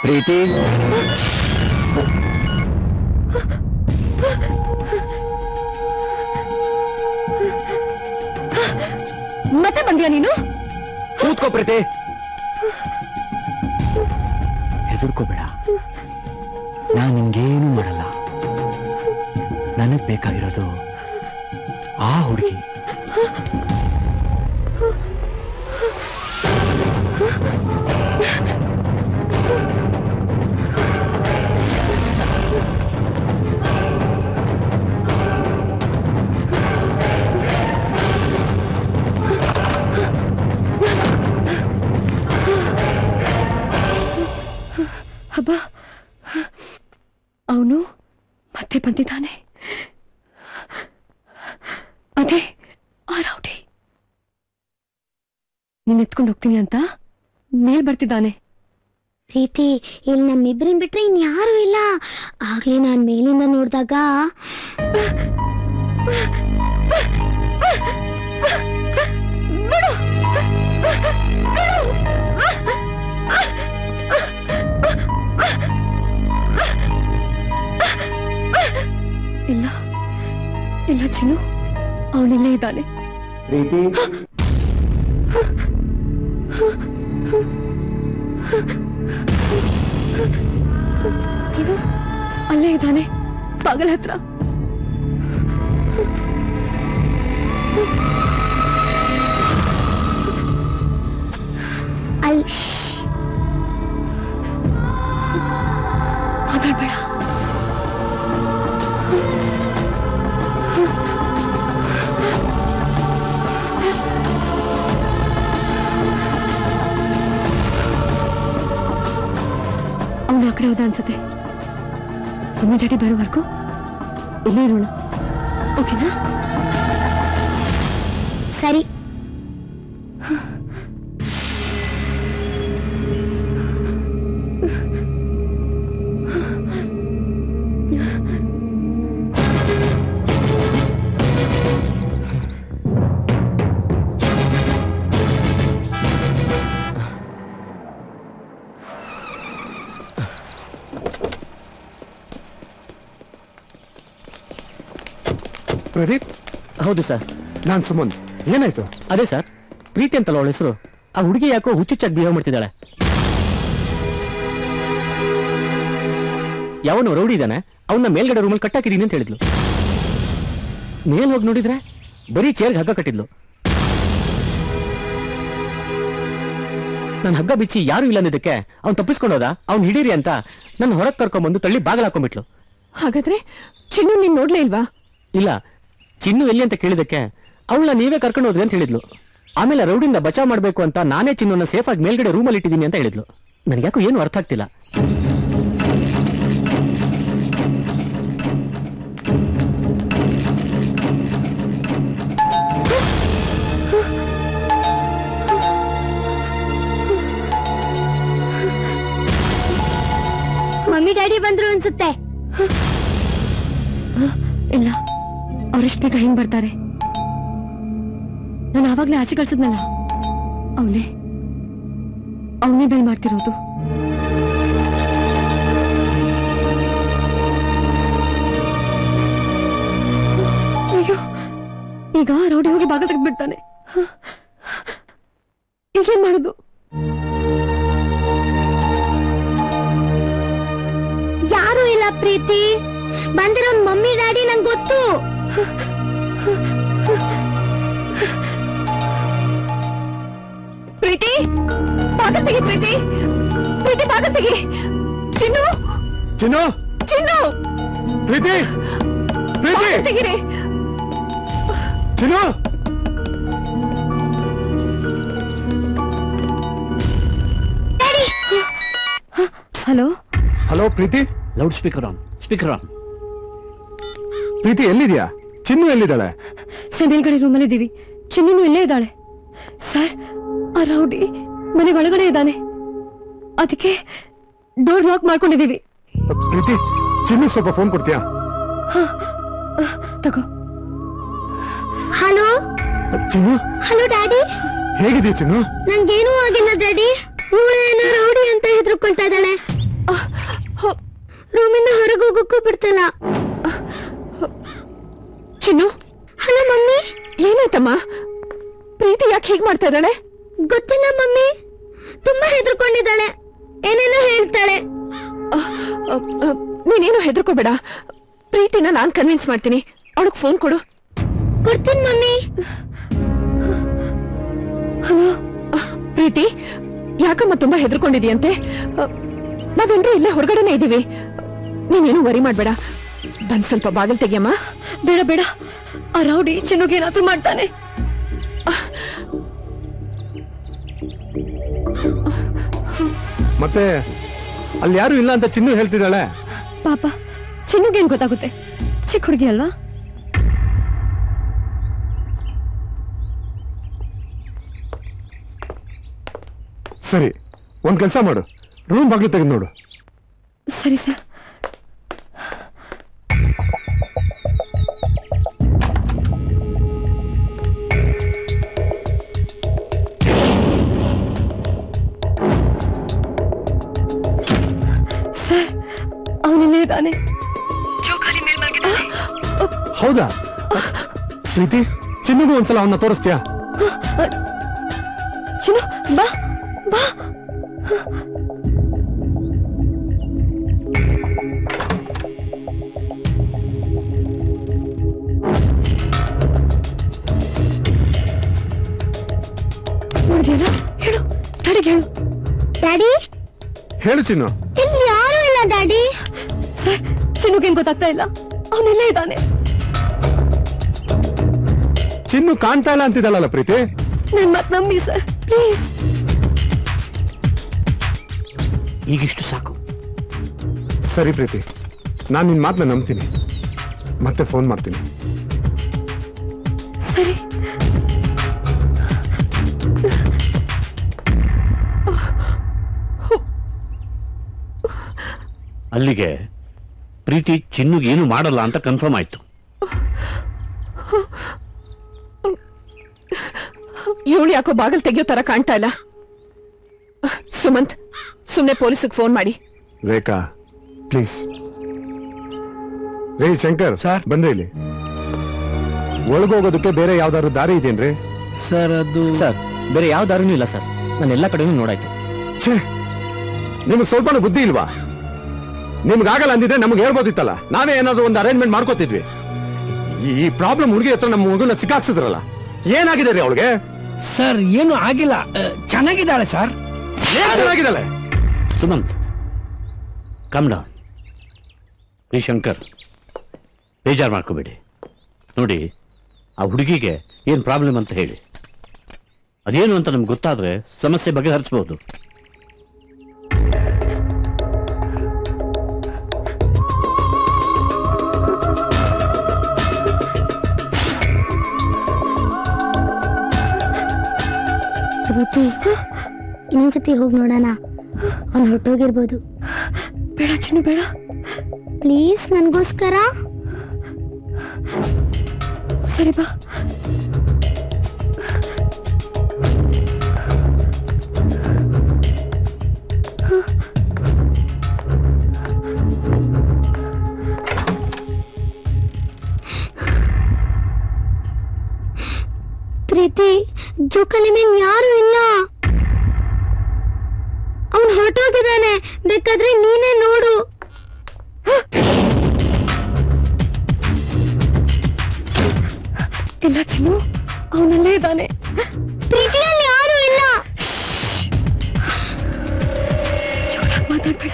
ಪ್ರೀತಿ, ಮತ್ತೆ ಬಂದ್ಯಾ ನೀನು? ಕೂತ್ಕೋ ಪ್ರೀತಿ, ಹೆದರ್ಕೋಬೇಡ. ನಾನು ನಿನ್ಗೇನು ಮಾಡಲ್ಲ. ನನಗ್ ಬೇಕಾಗಿರೋದು ಆ ಹುಡುಗಿ. ಹಬ್ಬ, ಅವನು ಮತ್ತೆ ಬಂದಿದ್ದಾನೆ. ಅದೇ ಆ ರೌಡಿ ನೀನ್ ಎತ್ಕೊಂಡು ಹೋಗ್ತೀನಿ ಅಂತ ಮೇಲ್ ಬರ್ತಿದ್ದಾನೆ. ಪ್ರೀತಿ, ಇಲ್ಲಿ ನಮ್ಮಿಬ್ರನ್ ಬಿಟ್ರೆ ಇನ್ಯಾರು ಇಲ್ಲ. ಆಗ್ಲೇ ನಾನ್ ಮೇಲಿಂದ ನೋಡ್ದಾಗ ಬಿಡು. ಇಲ್ಲ ಇಲ್ಲ ಚಿನ್ನು, ಅವನಿಲ್ಲೇ ಇದ್ದಾನೆ. ನೋಡು, ಅಲ್ಲೇ ಇದ್ದಾನೆ ಬಾಗಲ ಹತ್ರ. ಮಾತಾಡ್ಬೇಡ. ಅವನು ಆ ಕಡೆ ಹೋದ ಅನ್ಸತ್ತೆ. ಮಮ್ಮಿ ಡ್ಯಾಡಿ ಬರೋವರೆಗೂ ಇಲ್ಲೇ ಇರೋಣ, ಓಕೆನಾ? ಸರಿ. ಪ್ರದೀಪ್? ಹೌದು ಸರ್. ನಾನ್ ಸುಮಂತ್. ಏನಾಯ್ತು? ಅದೇ ಸರ್, ಪ್ರೀತಿ ಅಂತಲ್ಲ ಅವಳ ಹೆಸರು. ಆ ಹುಡುಗಿ ಯಾಕೋ ಹುಚ್ಚುಚ್ಚಾಗಿ ಬಿಹೇವ್ ಮಾಡ್ತಿದ್ದಾಳೆ. ಯಾವನು ರೌಡಿ ಇದ್ದಾನೆ, ಅವನ್ನ ಮೇಲ್ಗಡೆ ರೂಮಲ್ಲಿ ಕಟ್ಟಾಕಿದೀನಿ ಅಂತ ಹೇಳಿದ್ಲು. ಮೇಲ್ ಹೋಗಿ ನೋಡಿದ್ರೆ ಬರೀ ಚೇರ್ಗೆ ಹಗ್ಗ ಕಟ್ಟಿದ್ಲು. ನನ್ನ ಹಗ್ಗ ಬಿಚ್ಚಿ ಯಾರು ಇಲ್ಲ ಅಂದಿದ್ದಕ್ಕೆ ಅವ್ನು ತಪ್ಪಿಸ್ಕೊಂಡೋದ. ಅವ್ನು ಹಿಡೀರಿ ಅಂತ ನನ್ನ ಹೊರಗೆ ಕರ್ಕೊಂಡ್ಬಂದು ತಳ್ಳಿ ಬಾಗಲ ಹಾಕೊಂಡ್ಬಿಟ್ಲು. ಹಾಗಾದ್ರೆ ಚಿನ್ನು ನೀನ್ ನೋಡ್ಲೇ ಇಲ್ವಾ? ಇಲ್ಲ, ಚಿನ್ನು ಎಲ್ಲಿ ಅಂತ ಕೇಳಿದಕ್ಕೆ ಅವಳನ್ನ ನೀವೇ ಕರ್ಕೊಂಡು ಹೋದ್ರಿ ಅಂತ ಹೇಳಿದ್ಲು. ಆಮೇಲೆ ರೌಡಿಂದ ಬಚಾವ್ ಮಾಡಬೇಕು ಅಂತ ನಾನೇ ಚಿನ್ನನ್ನ ಸೇಫ್ ಆಗಿ ಮೇಲ್ಗಡೆ ರೂಮಲ್ಲಿ ಇಟ್ಟಿದ್ದೀನಿ ಅಂತ ಹೇಳಿದ್ಲು. ನನಗ್ಯಾಕೋ ಏನು ಅರ್ಥ ಆಗ್ತಿಲ್ಲ. ಮಮ್ಮಿ ಡ್ಯಾಡಿ ಬಂದ್ರು ಅನ್ಸುತ್ತೆ. ಇಲ್ಲ, ಅವರೆಷ್ಟು ಬೇಗ ಹೆಂಗ್ ಬರ್ತಾರೆ? ನಾನು ಆವಾಗ್ಲೇ ಆಚೆ ಕಳ್ಸಿದ್ನಲ್ಲ, ಅವನೇ ಬೇಲ್ ಮಾಡ್ತಿರೋದು. ಅಯ್ಯೋ, ಈಗ ರೌಡಿ ಹೋಗಿ ಬಾಗಿಲು ತೆಗೆದ್ಬಿಡ್ತಾನೆ. ಈಗೇನ್ ಮಾಡುದು? ಯಾರು ಇಲ್ಲ ಪ್ರೀತಿ, ಬಂದಿರೋನ್ ಮಮ್ಮಿ ಡ್ಯಾಡಿ ನಂಗೆ ಗೊತ್ತು. ಪ್ರೀತಿ ಬಾಗಿಲು ತೆಗಿ, ಪ್ರೀತಿ ಪ್ರೀತಿ ಬಾಗಿಲು ತೆಗಿ. ಚಿನ್ನು ಚಿನ್ನು ಚಿನ್ನು, ಪ್ರೀತಿ ಪ್ರೀತಿ ತೆಗಿರಿ. Chinnu hello hello Preethi. Loud speaker on, speaker on. Preethi ಎಲ್ಲಿದ್ಯಾ? ಚಿನ್ನು ಎಲ್ಲಿದ್ದಾಳೆ? ಸರ್, ಮೇಲ್ಗಡೆ ರೂಮಲ್ಲಿ ಇದ್ದೀವಿ. ಚಿನ್ನು ಇಲ್ಲೇ ಇದ್ದಾಳೆ ಸರ್. ಆ ರೌಡಿ ಮನೆ ಒಳಗಡೆ ಇದ್ದಾನೆ, ಅದಕ್ಕೆ ಡೋರ್ ಲಾಕ್ ಮಾಡ್ಕೊಂಡಿದ್ದೀವಿ. ಪ್ರೀತಿ, ಚಿನ್ನು ಸ್ವಲ್ಪ ಫೋನ್ ಕೊಡ್ತೀಯಾ? ತಗೋ. ಹಲೋ ಚಿನ್ನು. Hello daddy. ಹೇಗಿದೆಯಾ ಚಿನ್ನು? ನಂಗೇನೂ ಆಗಿಲ್ಲ ಡ್ಯಾಡಿ. ಇವಳೇನೋ ರೌಡಿ ಅಂತ ಹೆದರ್ಕೊಂತಾ ಇದ್ದಾಳೆ. ರೂಮಿಂದ ಹೊರಗೆ ಹೋಗೋಕ್ಕೂ ಬಿಡ್ತಲ್ಲ. ಚಿನ್ನು. Hello mummy. ಏನಾಯ್ತಮ್ಮ? ಪ್ರೀತಿ ಯಾಕೆ ಹೀಗೆ ಮಾಡ್ತಾ ಇದ್ದಾಳೆ? ಗೊತ್ತಿಲ್ಲ ಮಮ್ಮಿ, ತುಂಬಾ ಹೆದರ್ಕೊಂಡಿದ್ದಾಳೆ, ಏನೇನೋ ಹೇಳ್ತಾಳೆ. ನೀನೇನು ಹೆದರ್ಕೋಬೇಡ, ಪ್ರೀತಿನ ನಾನ್ ಕನ್ವಿನ್ಸ್ ಮಾಡ್ತೀನಿ. ಅವಳಿಗೆ ಫೋನ್ ಕೊಡು. ಕೊಡ್ತೀನಿ ಮಮ್ಮಿ. ಹಲೋ ಪ್ರೀತಿ, ಯಾಕಮ್ಮ ತುಂಬಾ ಹೆದರ್ಕೊಂಡಿದೀಯಂತೆ? ನಾವೆಲ್ಲರೂ ಇಲ್ಲೇ ಹೊರಗಡೆನೆ ಇದ್ದೀವಿ, ನೀನೇನು ವರಿ ಮಾಡ್ಬೇಡ. ಬಂದ್ ಸ್ವಲ್ಪ ಬಾಗಿಲು ತೆಗಿಯಮ್ಮ. ಬೇಡ ಬೇಡ, ಆ ರೌಡಿ ಚಿನ್ನುಗೆ ಏನಾದ್ರೂ ಮಾಡ್ತಾನೆ. ಮತ್ತೆ ಅಲ್ಲಿ ಯಾರು ಇಲ್ಲ ಅಂತ ಚಿನ್ನು ಹೇಳ್ತಿದ್ದಾಳೆ. ಪಾಪ, ಚಿನ್ನುಗೇನ್ ಗೊತ್ತಾಗುತ್ತೆ, ಚಿಕ್ಕ ಹುಡುಗಿ ಅಲ್ವಾ? ಸರಿ, ಒಂದ್ ಕೆಲಸ ಮಾಡು, ರೂಮ್ ಬಾಗಿಲು ತೆಗೆದು ನೋಡು. ಸರಿ ಸರ್. ಸರ್ ಅವನಲ್ಲೇ ಇದ್ದಾನೆ. ಹೌದಾ ಪ್ರೀತಿ, ಚಿನ್ನಗೂ ಒಂದ್ಸಲ ಅವನ್ನ ತೋರಿಸ್ತೀಯಾ? ಚಿನ್ನು ಬಾ ಬಾ. ನೋಡಿದ್ಯಾ? ಹೇಳು ಡ್ಯಾಡಿಗೆ ಹೇಳು. ಡ್ಯಾಡಿ ಹೇಳು ಚಿನ್ನು. ಇಲ್ಲಿ ಯಾರು ಇಲ್ಲ ಡ್ಯಾಡಿ. ಸರ್ ಚಿನ್ನುಗೇನ್ ಗೊತ್ತಾಗ್ತಾ ಇಲ್ಲ, ಅವನೆಲ್ಲೇ ಇದ್ದಾನೆ. ಚಿನ್ನು ಕಾಣ್ತಾ ಇಲ್ಲ ಅಂತಿದ್ದಲ್ಲ ಪ್ರೀತಿ. ನನ್ ಮಾತ್ ನಂಬಿ ಸರ್ ಪ್ಲೀಸ್. ಈಗಿಷ್ಟು ಸಾಕು. ಸರಿ ಪ್ರೀತಿ, ನಾನು ನಿನ್ ಮಾತನ್ನ ನಂಬ್ತೀನಿ, ಮತ್ತೆ ಫೋನ್ ಮಾಡ್ತೀನಿ. ಸರಿ. ಅಲ್ಲಿಗೆ ಪ್ರೀತಿ ಚಿನ್ನುಗೆ ಏನು ಮಾಡಲ್ಲ ಅಂತ ಕನ್ಫರ್ಮ್ ಆಯ್ತು. ಇವಳು ಯಾಕೋ ಬಾಗಿಲು ತೆಗಿಯೋ ತರ ಕಾಣ್ತಾ ಇಲ್ಲ. ಸುಮಂತ್, ಸುಮ್ನೆ ಪೊಲೀಸಿಗೆ ಫೋನ್ ಮಾಡಿ. ರೇಖಾ ಪ್ಲೀಸ್. ರೇ ಶಂಕರ್ ಸರ್. ಬನ್ರಿ ಇಲ್ಲಿ. ಒಳಗೋಗೋದಕ್ಕೆ ಬೇರೆ ಯಾವ್ದಾದ್ರು ದಾರಿ ಇದೆಯೇನ್ರಿ? ಸರ್ ಅದು ಸರ್ ಬೇರೆ ಯಾವ ದಾರಿನೂ ಇಲ್ಲ ಸರ್, ನಾನು ಎಲ್ಲ ಕಡೆನೂ ನೋಡಾಯ್ತು. ಛೇ, ನಿಮ್ಗೆ ಸ್ವಲ್ಪನೂ ಬುದ್ಧಿ ಇಲ್ವಾ? ನಿಮ್ಗಾಗಲ್ಲ ಅಂದಿದ್ರೆ ನಮ್ಗೆ ಹೇಳ್ಬೋದಿತ್ತಲ್ಲ, ನಾವೇ ಏನಾದ್ರು ಒಂದು ಅರೇಂಜ್ಮೆಂಟ್ ಮಾಡ್ಕೋತಿದ್ವಿ. ಈ ಪ್ರಾಬ್ಲಮ್ ಹುಡುಗಿ ಹತ್ರ ನಮ್ಮ ಮಗುನ ಸಿಕ್ಕಾಕ್ಸಿದ್ರಲ್ಲ, ಏನಾಗಿದೆ ರೀ ಅವಳಿಗೆ? ಸರ್ ಏನು ಆಗಿಲ್ಲ, ಚೆನ್ನಾಗಿದ್ದಾಳೆ ಸರ್. ಏನ್ ಚೆನ್ನಾಗಿದ್ದಾಳೆ? Sumanth come down. ರೀ ಶಂಕರ್, ಬೇಜಾರು ಮಾಡ್ಕೋಬೇಡಿ. ನೋಡಿ, ಆ ಹುಡುಗಿಗೆ ಏನು ಪ್ರಾಬ್ಲಮ್ ಅಂತ ಹೇಳಿ, ಅದೇನು ಅಂತ ನಮ್ಗೆ ಗೊತ್ತಾದ್ರೆ ಸಮಸ್ಯೆ ಬಗೆಹರಿಸಬಹುದು. ಪ್ರೀತಿ, ಇನ್ನೊಂದ್ಸತಿ ಹೋಗಿ ನೋಡೋಣ, ಅವ್ನು ಹೊರಟೋಗಿರ್ಬೋದು. ಬೇಡ ಚಿನ್ನು ಬೇಡ ಪ್ಲೀಸ್, ನನಗೋಸ್ಕರ. ಸರಿ ಬಾ. ಪ್ರೀತಿ, ಜೋಕಾಲಿ ಮೇಲೆ ಯಾರು ಇಲ್ಲ, ಅವನು ಹೊರಟೋಗಿದ್ದಾನೆ. ಬೇಕಾದ್ರೆ ನೀನೇ ನೋಡು. ಇಲ್ಲ ಚಿನ್ನು, ಅವನಲ್ಲೇ ಇದ್ದಾನೆ. ಪ್ರೀತಿಯಲ್ಲಿ ಯಾರು ಇಲ್ಲ. ಜೋರಾಗಿ ಮಾತಾಡ್ಬೇಡ.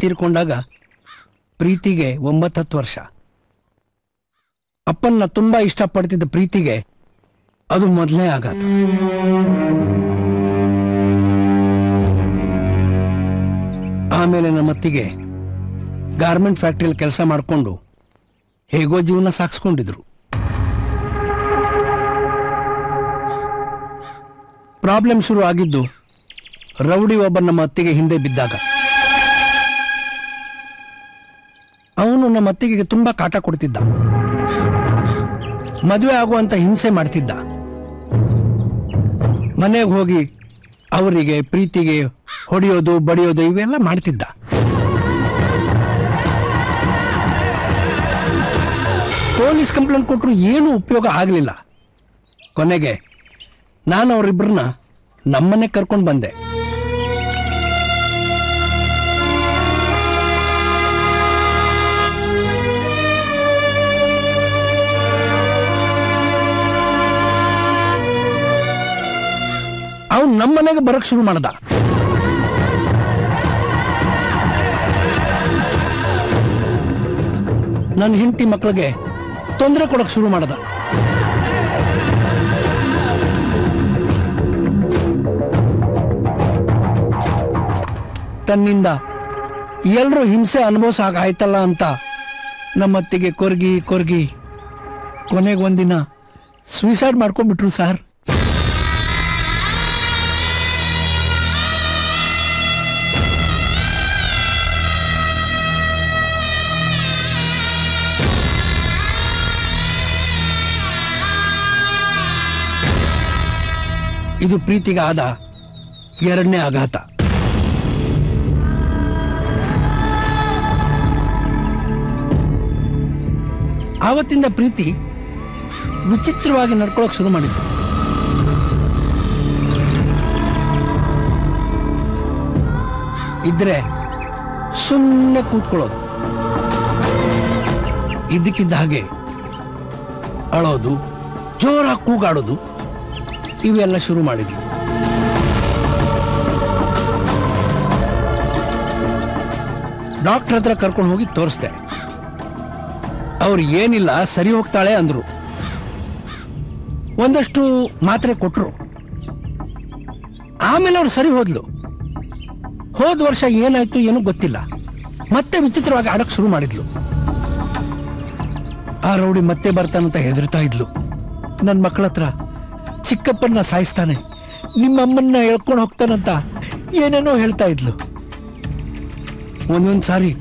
ತೀರ್ಕೊಂಡಾಗ ಪ್ರೀತಿಗೆ 9-10 ವರ್ಷ. ಅಪ್ಪನ್ನ ತುಂಬಾ ಇಷ್ಟಪಡ್ತಿದ್ದ ಪ್ರೀತಿಗೆ ಅದು ಮೊದಲೇ ಆಘಾತ. ಆಮೇಲೆ ನಮ್ಮತ್ತಿಗೆ ಗಾರ್ಮೆಂಟ್ ಫ್ಯಾಕ್ಟ್ರಿಯಲ್ಲಿ ಕೆಲಸ ಮಾಡಿಕೊಂಡು ಹೇಗೋ ಜೀವನ ಸಾಗಿಸ್ಕೊಂಡಿದ್ರು. ಪ್ರಾಬ್ಲಮ್ ಶುರು ಆಗಿದ್ದು ರೌಡಿ ಒಬ್ಬ ನಮ್ಮ ಅತ್ತಿಗೆ ಹಿಂದೆ ಬಿದ್ದಾಗ. ಅವನು ನಮ್ಮ ಅತ್ತಿಗೆ ತುಂಬಾ ಕಾಟ ಕೊಡ್ತಿದ್ದ, ಮದುವೆ ಆಗುವಂತ ಹಿಂಸೆ ಮಾಡ್ತಿದ್ದ. ಮನೆಗೆ ಹೋಗಿ ಅವರಿಗೆ ಪ್ರೀತಿಗೆ ಹೊಡೆಯೋದು ಬಡಿಯೋದು ಇವೆಲ್ಲ ಮಾಡ್ತಿದ್ದ. ಪೊಲೀಸ್ ಕಂಪ್ಲೇಂಟ್ ಕೊಟ್ಟರು ಏನೂ ಉಪಯೋಗ ಆಗಲಿಲ್ಲ. ಕೊನೆಗೆ ನಾನು ಅವರಿಬ್ಬರನ್ನ ನಮ್ಮನೆ ಕರ್ಕೊಂಡು ಬಂದೆ. ಅವನು ನಮ್ಮನೆಗೆ ಬರಕ್ ಶುರು ಮಾಡ್ದ. ನನ್ನ ಹೆಂಡತಿ ಮಕ್ಕಳಿಗೆ ತೊಂದರೆ ಕೊಡಕ್ ಶುರು ಮಾಡ್ದ. ತನ್ನಿಂದ ಎಲ್ಲರೂ ಹಿಂಸೆ ಅನುಭವಿಸಾಗ ಆಯ್ತಲ್ಲ ಅಂತ ನಮ್ಮತ್ತಿಗೆ ಕೊರ್ಗಿ ಕೊರ್ಗಿ ಕೊನೆಗೆ ಒಂದಿನ ಸೂಸೈಡ್ ಮಾಡ್ಕೊಂಡ್ಬಿಟ್ರು ಸರ್. ಇದು ಪ್ರೀತಿಗೆ ಆದ ಎರಡನೇ ಆಘಾತ. ಆವತ್ತಿಂದ ಪ್ರೀತಿ ವಿಚಿತ್ರವಾಗಿ ನಡ್ಕೊಳಕ್ ಶುರು ಮಾಡಿದ್ರು. ಇದ್ರೆ ಸುಮ್ಮನೆ ಕೂತ್ಕೊಳ್ಳೋದು, ಇದ್ದಕ್ಕಿದ್ದ ಹಾಗೆ ಅಳೋದು, ಜೋರಾಗಿ ಕೂಗಾಡೋದು, ಇವೆಲ್ಲ ಶುರು ಮಾಡಿದ್ಲು. ಡಾಕ್ಟರ್ ಹತ್ರ ಕರ್ಕೊಂಡು ಹೋಗಿ ತೋರಿಸ್ದೆ. ಅವ್ರು ಏನಿಲ್ಲ, ಸರಿ ಹೋಗ್ತಾಳೆ ಅಂದ್ರು. ಒಂದಷ್ಟು ಮಾತ್ರೆ ಕೊಟ್ರು. ಆಮೇಲೆ ಅವ್ರು ಸರಿ ಹೋದ್ಲು. ಹೋದ ವರ್ಷ ಏನಾಯ್ತು ಏನೂ ಗೊತ್ತಿಲ್ಲ, ಮತ್ತೆ ವಿಚಿತ್ರವಾಗಿ ಆಡಕ್ ಶುರು ಮಾಡಿದ್ಲು. ಆ ರೌಡಿ ಮತ್ತೆ ಬರ್ತಾನಂತ ಹೆದರ್ತಾ ಇದ್ಲು. ನನ್ನ ಮಕ್ಕಳ ಹತ್ರ ಚಿಕ್ಕಪ್ಪನ್ನ ಸಾಯಿಸ್ತಾನೆ, ನಿಮ್ಮಮ್ಮನ್ನ ಎಳ್ಕೊಂಡು ಹೋಗ್ತಾನಂತ ಏನೇನೋ ಹೇಳ್ತಾ ಇದ್ಲು. ಒಂದೊಂದ್ ಸಾರಿ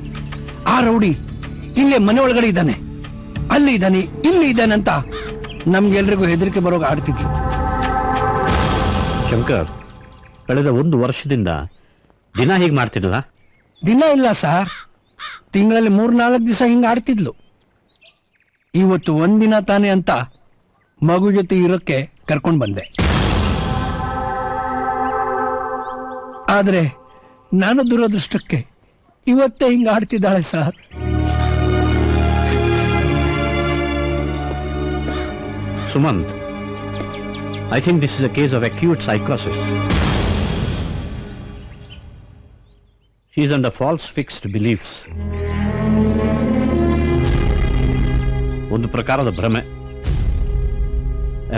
ಆ ರೌಡಿ ಇಲ್ಲೇ ಮನೆ ಒಳಗಡೆ ಇದ್ದಾನೆ, ಅಲ್ಲಿ ಇದ್ದಾನೆ, ಇಲ್ಲಿ ಇದ್ದಾನೆ ಅಂತ ನಮ್ಗೆಲ್ರಿಗೂ ಹೆದರಿಕೆ ಬರೋಗ ಆಡ್ತಿದ್ಲು. ಶಂಕರ್, ಕಳೆದ 1 ವರ್ಷದಿಂದ ದಿನ ಹೀಗೆ ಮಾಡ್ತಿದ್ಲ? ದಿನ ಇಲ್ಲ ಸರ್, ತಿಂಗಳಲ್ಲಿ 3-4 ದಿವಸ ಹಿಂಗೆ ಆಡ್ತಿದ್ಲು. ಇವತ್ತು ಒಂದಿನ ತಾನೆ ಅಂತ ಮಗು ಜೊತೆ ಇರೋಕ್ಕೆ ಕರ್ಕೊಂಡು ಬಂದೆ. ಆದ್ರೆ ನಾನು ದುರದೃಷ್ಟಕ್ಕೆ ಇವತ್ತೇ ಹಿಂಗೆ ಆಡ್ತಿದ್ದಾಳೆ sir. Sumant, I think this is a case of acute psychosis. She is under false fixed beliefs. ಒಂದು ಪ್ರಕಾರದ ಭ್ರಮೆ,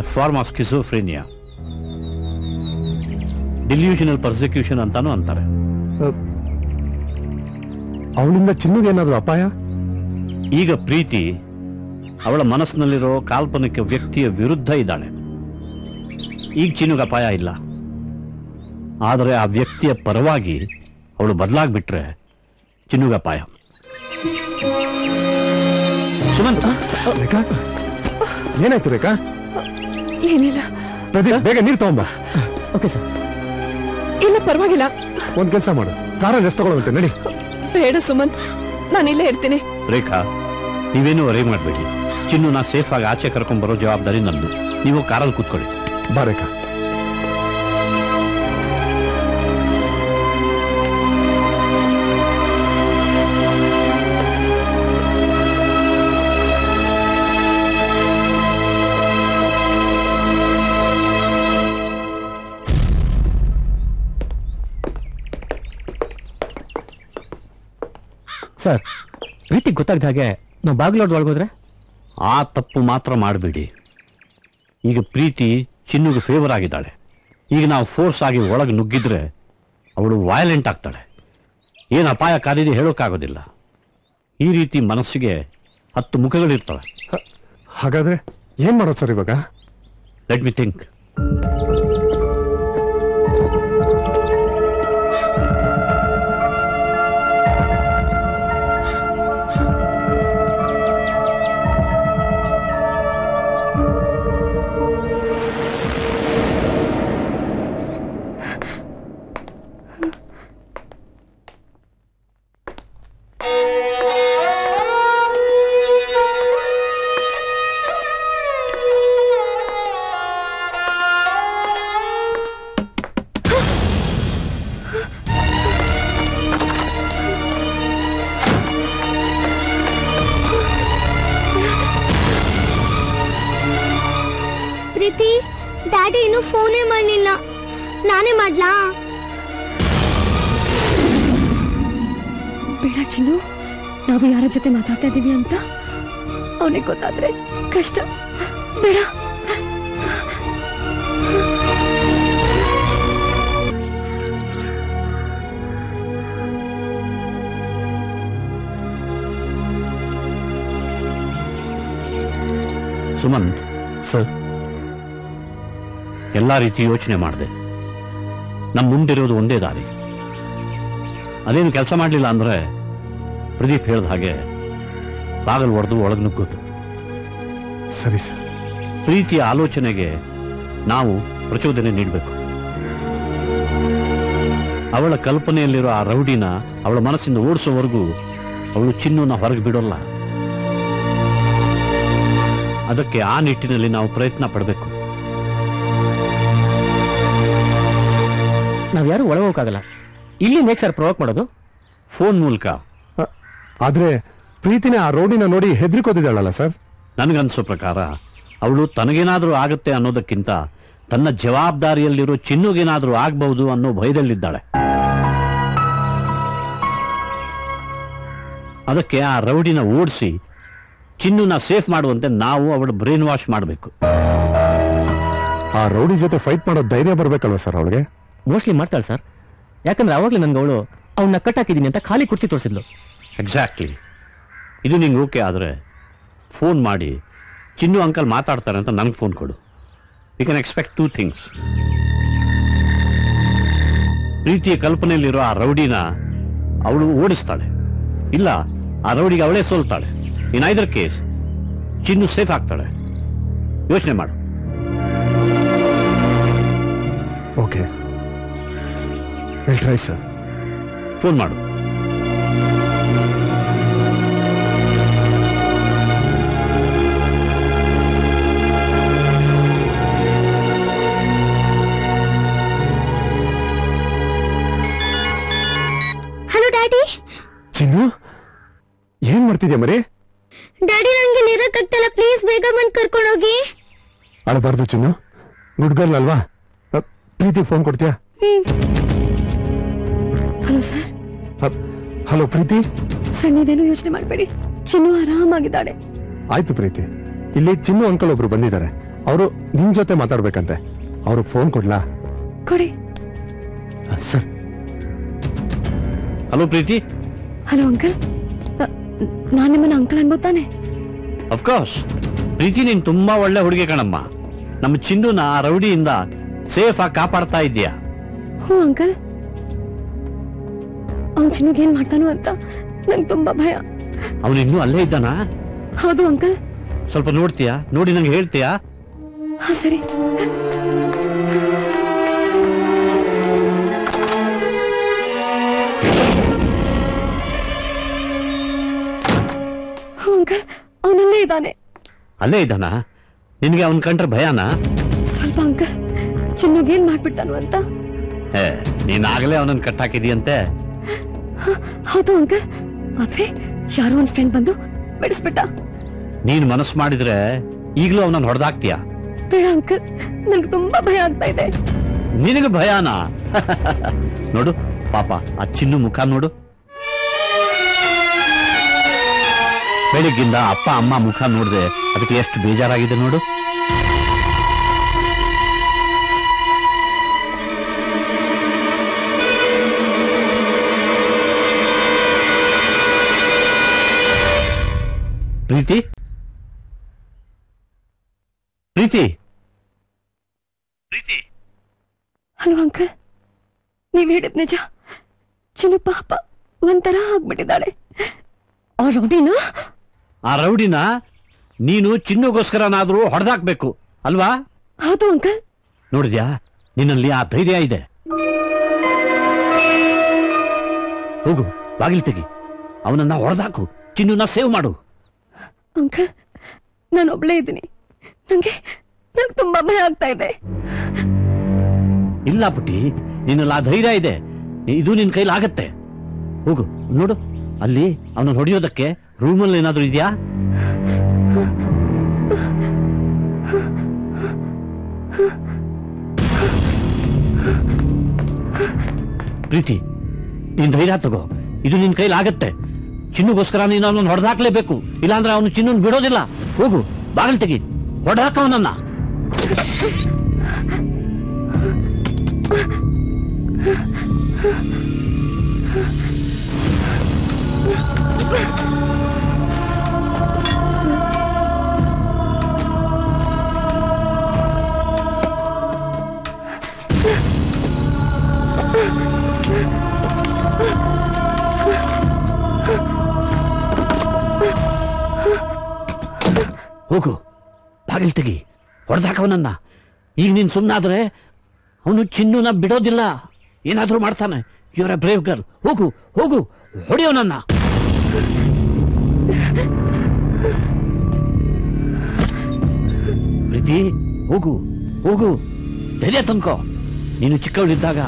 a form of schizophrenia. Delusional persecution ಅಂತಾನೂ ಅಂತಾರೆ. ಅವಳಿಂದ ಚಿನ್ನುಗೆ ಏನಾದರೂ ಅಪಾಯ? ಈಗ ಪ್ರೀತಿ ಅವಳ ಮನಸ್ಸಿನಲ್ಲಿರೋ ಕಾಲ್ಪನಿಕ ವ್ಯಕ್ತಿಯ ವಿರುದ್ಧ ಇದ್ದಾಳೆ. ಈಗ ಚಿನ್ನುಗೆ ಅಪಾಯ ಇಲ್ಲ, ಆದರೆ ಆ ವ್ಯಕ್ತಿಯ ಪರವಾಗಿ ಅವಳು ಬದಲಾಗ್ಬಿಟ್ರೆ ಚಿನ್ನುಗೆ ಅಪಾಯ. ಸುಮಂತ್, ರೇಖಾ, ಏನಾಯ್ತು ರೇಖಾ? ಏನಿಲ್ಲ. ಪ್ರದೀಪ್, ಬೇಗ ನೀರು ತಗೊಂಬ. Okay sir. ಇಲ್ಲ ಪರವಾಗಿಲ್ಲ. ಒಂದ್ ಕೆಲಸ ಮಾಡು, ಕಾರಲ್ಲಿ ರೆಸ್ಟ್ ತಗೊಳ್ಳುವಂತೆ, ನಡಿ. ಬೇಡ ಸುಮಂತ್, ನಾನಿಲ್ಲೇ ಇರ್ತೀನಿ. ರೇಖಾ, ನೀವೇನು ವರಿ ಮಾಡಬೇಡಿ. ಚಿನ್ನುನ ಸೇಫ್ ಆಗಿ ಆಚೆ ಕರ್ಕೊಂಡ್ ಬರೋ ಜವಾಬ್ದಾರಿ ನಂದು. ನೀವು ಕಾರಲ್ಲಿ ಕೂತ್ಕೊಳ್ಳಿ. ಬಾ ರೇಖಾ. ಸರ್, ಪ್ರೀತಿಗೆ ಗೊತ್ತಾಗ್ದ ಹಾಗೆ ನಾವು ಬಾಗಿಲೋಡ್ ಒಳಗೋದ್ರೆ? ಆ ತಪ್ಪು ಮಾತ್ರ ಮಾಡಬೇಡಿ. ಈಗ ಪ್ರೀತಿ ಚಿನ್ನುಗೆ ಫೇವರ್ ಆಗಿದ್ದಾಳೆ. ಈಗ ನಾವು ಫೋರ್ಸ್ ಆಗಿ ಒಳಗೆ ನುಗ್ಗಿದ್ರೆ ಅವಳು ವಯಲೆಂಟ್ ಆಗ್ತಾಳೆ. ಏನು ಅಪಾಯ ಕಾದಿದೆ ಹೇಳೋಕ್ಕಾಗೋದಿಲ್ಲ. ಈ ರೀತಿ ಮನಸ್ಸಿಗೆ 10 ಮುಖಗಳಿರ್ತವೆ. ಹಾಗಾದ್ರೆ ಏನ್ ಮಾಡೋದು ಸರ್ ಇವಾಗ? Let me think. Preethi, daddy ಇನ್ನೂ ಫೋನೇ ಮಾಡಲಿಲ್ಲ. ನಾನೇ ಮಾಡ್ಲಾ? ಬೇಡ ಚಿನ್ನು, ನಾವು ಯಾರ ಜೊತೆ ಮಾತಾಡ್ತಾ ಇದ್ದೀವಿ ಅಂತ ಅವನಿಗೆ ಗೊತ್ತಾದ್ರೆ ಕಷ್ಟ. ಬೇಡ. ಸುಮಂತ್ ಸರ್, ಎಲ್ಲ ರೀತಿ ಯೋಚನೆ ಮಾಡಿದೆ. ನಮ್ಮ ಮುಂದಿರೋದು ಒಂದೇ ದಾರಿ. ಅದೇನು ಕೆಲಸ ಮಾಡಲಿಲ್ಲ ಅಂದ್ರೆ ಪ್ರದೀಪ್ ಹೇಳ್ದ ಹಾಗೆ ಬಾಗಲ್ ಒಡೆದು ಒಳಗೆ ನುಗ್ಗೋದು. ಸರಿ ಸರ್. ಪ್ರೀತಿಯ ಆಲೋಚನೆಗೆ ನಾವು ಪ್ರಚೋದನೆ ನೀಡಬೇಕು. ಅವಳ ಕಲ್ಪನೆಯಲ್ಲಿರೋ ಆ ರೌಡಿನ ಅವಳ ಮನಸ್ಸಿಂದ ಓಡಿಸೋವರೆಗೂ ಅವಳು ಚಿನ್ನೂನ ಹೊರಗೆ ಬಿಡೋಲ್ಲ. ಅದಕ್ಕೆ ಆ ನಿಟ್ಟಿನಲ್ಲಿ ನಾವು ಪ್ರಯತ್ನ ಪಡಬೇಕು. ನಾವ್ಯಾರು ಒಳಗೆ ಹೋಗಕ್ಕಾಗಲ್ಲ. ಇಲ್ಲಿ ಹೇಗೆ ಸರ್ ಪ್ರವೋಕ್ ಮಾಡೋದು? ಫೋನ್ ಮೂಲಕ. ಆದ್ರೆ ಪ್ರೀತಿನೇ ಆ ರೋಡಿನ ನೋಡಿ ಹೆದರಿಕೋದಿದ್ದಾಳಲ್ಲ ಸರ್. ನನಗನ್ಸೋ ಪ್ರಕಾರ ಅವಳು ತನಗೇನಾದ್ರೂ ಆಗತ್ತೆ ಅನ್ನೋದಕ್ಕಿಂತ ತನ್ನ ಜವಾಬ್ದಾರಿಯಲ್ಲಿರೋ ಚಿನ್ನುಗೇನಾದ್ರೂ ಆಗ್ಬಹುದು ಅನ್ನೋ ಭಯದಲ್ಲಿದ್ದಾಳೆ. ಅದಕ್ಕೆ ಆ ರೌಡಿನ ಓಡಿಸಿ ಚಿನ್ನುನ ಸೇಫ್ ಮಾಡುವಂತೆ ನಾವು ಅವಳು ಬ್ರೈನ್ ವಾಶ್ ಮಾಡಬೇಕು. ಆ ರೌಡಿ ಜೊತೆ ಫೈಟ್ ಮಾಡೋ ಧೈರ್ಯ ಬರ್ಬೇಕಲ್ವ ಸರ್ ಅವಳಿಗೆ? ಮೋಸ್ಟ್ಲಿ ಮಾಡ್ತಾಳೆ ಸರ್. ಯಾಕಂದ್ರೆ ಅವಾಗಲೇ ನನ್ಗೆ ಅವಳು ಅವನ್ನ ಕಟ್ಟಾಕಿದ್ದೀನಿ ಅಂತ ಖಾಲಿ ಕುರ್ಚಿ ತೋರಿಸಿದ್ಲು. ಎಕ್ಸಾಕ್ಟ್ಲಿ. ಇದು ನಿಂಗೆ ಓಕೆ ಆದರೆ ಫೋನ್ ಮಾಡಿ ಚಿನ್ನು ಅಂಕಲ್ ಮಾತಾಡ್ತಾರೆ ಅಂತ ನನಗೆ ಫೋನ್ ಕೊಡು. We can expect 2 things. ಪ್ರೀತಿಯ ಕಲ್ಪನೆಯಲ್ಲಿರೋ ಆ ರೌಡಿನ ಅವಳು ಓಡಿಸ್ತಾಳೆ, ಇಲ್ಲ ಆ ರೌಡಿಗೆ ಅವಳೇ ಸೋಲ್ತಾಳೆ. ಇನ್ ಐದರ್ ಕೇಸ್ ಚಿನ್ನು ಸೇಫ್ ಆಗ್ತಾಳೆ. ಯೋಚನೆ ಮಾಡು. Okay, will try sir. Phone ಮಾಡು. Hello daddy. ಚಿನ್ನು, ಏನ್ ಮಾಡ್ತಿದ್ಯಾ ಮರಿ? ಡ್ಯಾಡಿ, ನಂಗೆ ಇರಕ್ಕಾಗ್ತಲ್ಲ, ಪ್ಲೀಸ್ ಬೇಗ ಬಂದು ಕರ್ಕೊಂಡೋಗಿ. ಅಳಬಾರ್ದು ಚಿನ್ನು, ಗುಡ್ ಗರ್ಲ್ ಅಲ್ವಾ? ಪ್ರೀತಿ ಫೋನ್ ಕೊಡ್ತೀಯಾ? Hello sir. ಹಲೋ ಪ್ರೀತಿ. ಸರ್, ನೀವೇನು ಯೋಚನೆ ಮಾಡಬೇಡಿ, ಚಿನ್ನು ಆರಾಮಾಗಿದ್ದಾಳೆ. ಆಯ್ತು ಪ್ರೀತಿ, ಇಲ್ಲಿ ಚಿನ್ನು ಅಂಕಲ್ ಒಬ್ರು ಬಂದಿದ್ದಾರೆ. ಅವರು ನಿಮ್ ಜೊತೆ ಮಾತಾಡ್ಬೇಕಂತೆ. ಅವ್ರಿಗೆ ಫೋನ್ ಕೊಡ್ಲಾ? ಕೊಡಿ ಸರ್. ಹಲೋ ಪ್ರೀತಿ. ಹಲೋ ಅಂಕಲ್, ನಾನು ನಿಮ್ಮನ್ನ ಅಂಕಲ್ ಅನ್ಬೋತಾನೆ? ಅಫ್ಕೋರ್ಸ್. ಪ್ರೀತಿ, ನೀನ್ ತುಂಬಾ ಒಳ್ಳೆ ಹುಡುಗಿ ಕಣಮ್ಮ. ನಮ್ಮ ಚಿನ್ನುನ ಆ ರೌಡಿಯಿಂದ ಸೇಫ್ ಆಗಿ ಕಾಪಾಡ್ತಾ ಇದ್ದೀಯಾ? ಹ್ಞೂ ಅಂಕಲ್. ಅವ್ನು ಚಿನ್ನುಗೆ ಏನ್ ಮಾಡ್ತಾನೋ ಅಂತ ನಂಗೆ ತುಂಬಾ ಭಯ. ಅವನು ಇನ್ನೂ ಅಲ್ಲೇ ಇದ್ದಾನಾ? ಹೌದು ಅಂಕಲ್. ಸ್ವಲ್ಪ ನೋಡ್ತೀಯಾ? ನೋಡಿ ನಂಗೆ ಹೇಳ್ತೀಯಾ? ಹಾ ಸರಿ. ಅಂಕಲ್, ಅವನಲ್ಲೇ ಇದ್ದಾನೆ. ಅಲ್ಲೇ ಇದ್ದಾನಾ? ನಿನ್ಗೆ ಅವನ್ ಕಂಡ್ರೆ ಭಯನಾ? ಸ್ವಲ್ಪ ಅಂಕಲ್, ಚಿನ್ನುಗೇನ್ ಮಾಡ್ಬಿಡ್ತಾನು ಅಂತ. ನೀನಾಗಲೇ ಅವನನ್ನ ಕಟ್ಟಾಕಿದೀಯಂತೆ. ಹೌದು ಅಂಕಲ್, ಆದ್ರೆ ಯಾರೋ ಒಂದ್ ಫ್ರೆಂಡ್ ಬಂದು ಬಿಡಿಸ್ಬಿಟ್ಟ. ನೀನ್ ಮನಸ್ಸು ಮಾಡಿದ್ರೆ ಈಗಲೂ ಅವನನ್ನ ಹೊಡೆದಾಕ್ತೀಯ? ಬೇಡ ಅಂಕಲ್, ನಂಗೆ ತುಂಬಾ ಭಯ ಆಗ್ತಾ ಇದೆ. ನಿನಗೆ ಭಯನಾ? ನೋಡು ಪಾಪ, ಆ ಚಿನ್ನು ಮುಖ ನೋಡು. ಬೆಳಿಗ್ಗಿಂದ ಅಪ್ಪ ಅಮ್ಮ ಮುಖ ನೋಡಿದೆ, ಅದಕ್ಕೆ ಎಷ್ಟು ಬೇಜಾರಾಗಿದೆ ನೋಡು. ಪ್ರೀತಿ, ಪ್ರೀತಿ, ಪ್ರೀತಿ. ಹಲೋ ಅಂಕಲ್, ನೀವ್ ಹೇಳಿದ್ ನಿಜ. ಚಿನ್ನು ಪಾಪ ಒಂಥರ ಆಗ್ಬಿಟ್ಟಿದ್ದಾಳೆ. ಆ ರೌಡಿನ ನೀನು ಚಿನ್ನುಗೋಸ್ಕರನಾದ್ರೂ ಹೊಡೆದಾಕ್ಬೇಕು ಅಲ್ವಾ? ಹೌದು ಅಂಕಲ್. ನೋಡಿದ್ಯಾ, ನಿನ್ನಲ್ಲಿ ಆ ಧೈರ್ಯ ಇದೆ. ಹೋಗು, ಬಾಗಿಲು ತೆಗಿ, ಅವನನ್ನ ಹೊಡೆದಾಕು, ಚಿನ್ನುನ ಸೇವ್ ಮಾಡು. ಅಂಕಲ್, ನಾನು ಒಬ್ಳೇ ಇದ್ದೀನಿ. ನಂಗೆ ತುಂಬಾ ಭಯ ಆಗ್ತಾ ಇದೆ. ಇಲ್ಲ ಪುಟ್ಟಿ, ನಿನ್ನಲ್ಲಿ ಆ ಧೈರ್ಯ ಇದೆ. ಇದು ನಿನ್ ಕೈಲಾಗತ್ತೆ. ಹೋಗು, ನೋಡು ಅಲ್ಲಿ ಅವನನ್ನು ಹೊಡೆಯೋದಕ್ಕೆ ರೂಮಲ್ಲಿ ಏನಾದ್ರೂ ಇದೆಯಾ? ಪ್ರೀತಿ, ನೀನ್ ಧೈರ್ಯ ತಗೋ, ಇದು ನಿನ್ ಕೈಲಾಗತ್ತೆ. ಚಿನ್ನುಗೋಸ್ಕರ ನೀನು ಅವನನ್ನು ಹೊಡೆದಾಕ್ಲೇಬೇಕು, ಇಲ್ಲಾಂದ್ರೆ ಅವನು ಚಿನ್ನನ್ನು ಬಿಡೋದಿಲ್ಲ. ಹೋಗು, ಬಾಗಿಲು ತೆಗಿ, ಹೊಡೆದಾಕವನನ್ನ. ಹೋಗು, ಬಾಗಿಲು ತೆಗಿ, ಹೊಡೆದಾಕವನನ್ನ. ಈಗ ನೀನ್ ಸುಮ್ಮನಾದ್ರೆ ಅವನು ಚಿನ್ನುನ ಬಿಡೋದಿಲ್ಲ, ಏನಾದ್ರೂ ಮಾಡ್ತಾನೆ. Your A brave girl. ಹೋಗು ಹೋಗು, ಹೊಡೆಯೋ ನನ್ನ. ಪ್ರೀತಿ, ಹೋಗು ಹೋಗು, ಧೈರ್ಯ ತಂದ್ಕೋ. ನೀನು ಚಿಕ್ಕವಳಿದ್ದಾಗ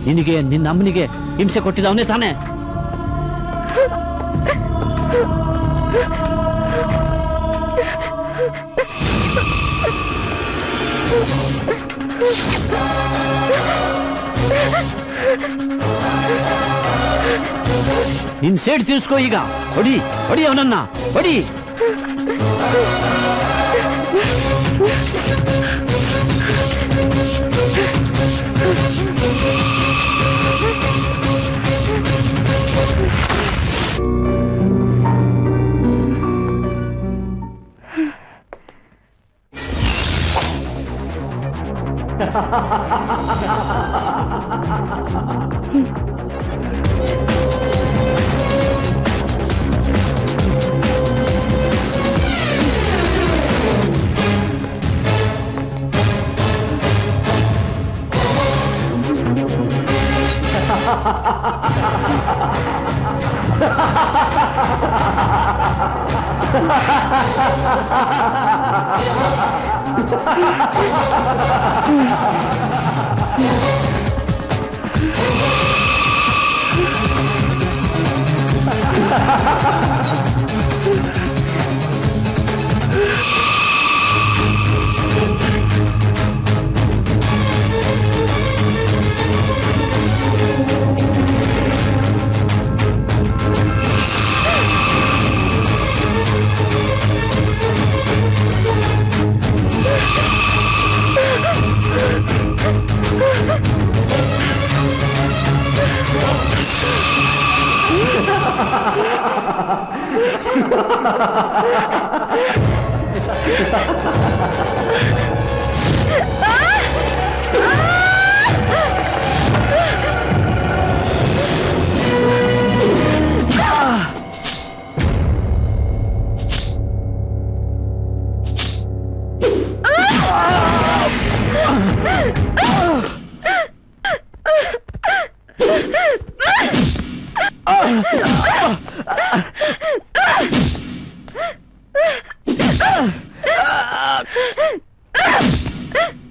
ನಿನಗೆ ನಿನ್ನ ಅಮ್ಮನಿಗೆ ಹಿಂಸೆ ಕೊಟ್ಟಿದ್ದವನೇ ತಾನೆ. ನಿನ್ ಸೇಡ್ ತೀರ್ಸ್ಕೋ ಈಗ. ಹೊಡಿ ಹೊಡಿ ಅವನನ್ನ, ಹೊಡಿ.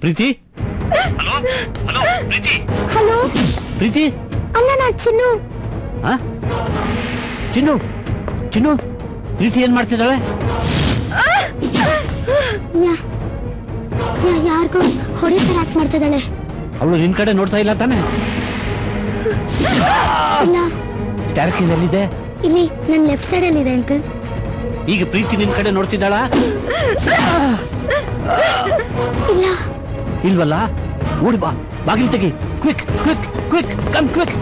ಪ್ರೀತಿ, ಹಲೋ ಹಲೋ ಪ್ರೀತಿ. ಹಲೋ ಪ್ರೀತಿ, ಅಲ್ಲ ನಾ ಚಿನ್ನು. ಚಿನ್ನು ಚಿನ್ನು, ಪ್ರೀತಿ ಏನ್ ಮಾಡ್ತಿದ್ದಾಳೆ? ಯಾರಿಗೋ ಹೊಡೆ ತರ ಆಕ್ಟ್ ಮಾಡ್ತಿದ್ದಾಳೆ. ಅವಳು ನಿನ್ ಕಡೆ ನೋಡ್ತಾ ಇಲ್ಲ ತಾನೆ? ಇಲ್ಲ. ಸ್ಟಾರ್ಕೇಜ್ ಎಲ್ಲಿದೆ? ಇಲ್ಲಿ ನನ್ನ ಲೆಫ್ಟ್ ಸೈಡ್ ಅಲ್ಲಿ ಇದೆ ಅಂಕಲ್. ಈಗ ಪ್ರೀತಿ ನಿನ್ ಕಡೆ ನೋಡ್ತಿದ್ದಾಳ? ಇಲ್ಲ. ಇಲ್ವಲ್ಲ? ಓಡಿ ಬಾ, ಬಾಗಿಲು ತೆಗಿ. Quick quick quick, come quick.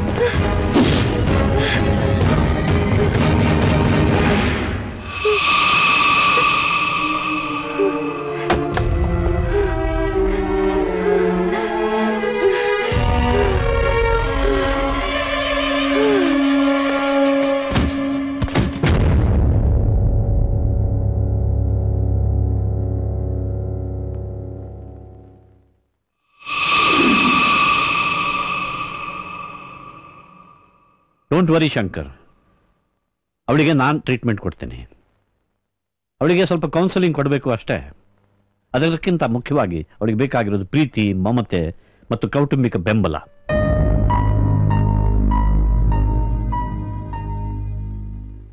Don't worry Shankar, ಅವಳಿಗೆ ನಾನು ಟ್ರೀಟ್ಮೆಂಟ್ ಕೊಡ್ತೀನಿ. ಅವಳಿಗೆ ಸ್ವಲ್ಪ ಕೌನ್ಸಿಲಿಂಗ್ ಕೊಡಬೇಕು ಅಷ್ಟೇ. ಅದಕ್ಕಿಂತ ಮುಖ್ಯವಾಗಿ ಅವಳಿಗೆ ಬೇಕಾಗಿರೋದು ಪ್ರೀತಿ, ಮಮತೆ ಮತ್ತು ಕೌಟುಂಬಿಕ ಬೆಂಬಲ.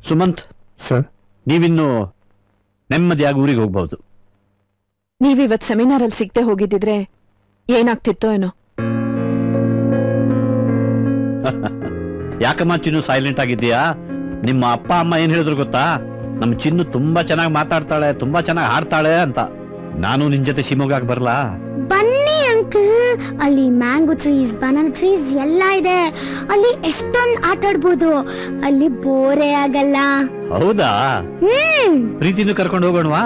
ಸುಮಂತ್ ಸರ್, ನೀವಿನ್ನು ನೆಮ್ಮದಿಯಾಗಿ ಊರಿಗೆ ಹೋಗ್ಬಹುದು. ನೀವಿವತ್ ಸೆಮಿನಾರ್ ಅಲ್ಲಿ ಸಿಗ್ದೆ ಹೋಗಿದ್ದಿದ್ರೆ ಏನಾಗ್ತಿತ್ತೋ ಏನೋ. ಯಾಕಮ್ಮ ಚಿನ್ನು ಸೈಲೆಂಟ್ ಆಗಿದ್ದೀಯಾ? ನಿಮ್ಮ ಅಪ್ಪ ಅಮ್ಮ ಏನ್ ಹೇಳಿದ್ರು ಗೊತ್ತಾ? ನಮ್ಮ ಚಿನ್ನು ತುಂಬಾ ಚೆನ್ನಾಗಿ ಮಾತಾಡ್ತಾಳೆ, ತುಂಬಾ ಚೆನ್ನಾಗಿ ಹಾಡ್ತಾಳೆ ಅಂತ. ನಾನು ನಿನ್ ಜೊತೆ ಶಿವಮೊಗ್ಗಕ್ಕೆ ಬರ್ಲಾ? ಬನ್ನಿ ಅಂಕಲ್, ಅಲ್ಲಿ ಮ್ಯಾಂಗೋ ಟ್ರೀಸ್, ಬನಾನಾ ಟ್ರೀಸ್ ಎಲ್ಲ ಇದೆ. ಅಲ್ಲಿ ಎಷ್ಟೊಂದು ಆಟ ಆಡ್ಬೋದು. ಅಲ್ಲಿ ಬೋರೇ ಆಗಲ್ಲ. ಹೌದಾ? ಪ್ರೀತಿನೂ ಕರ್ಕೊಂಡು ಹೋಗೋಣವಾ?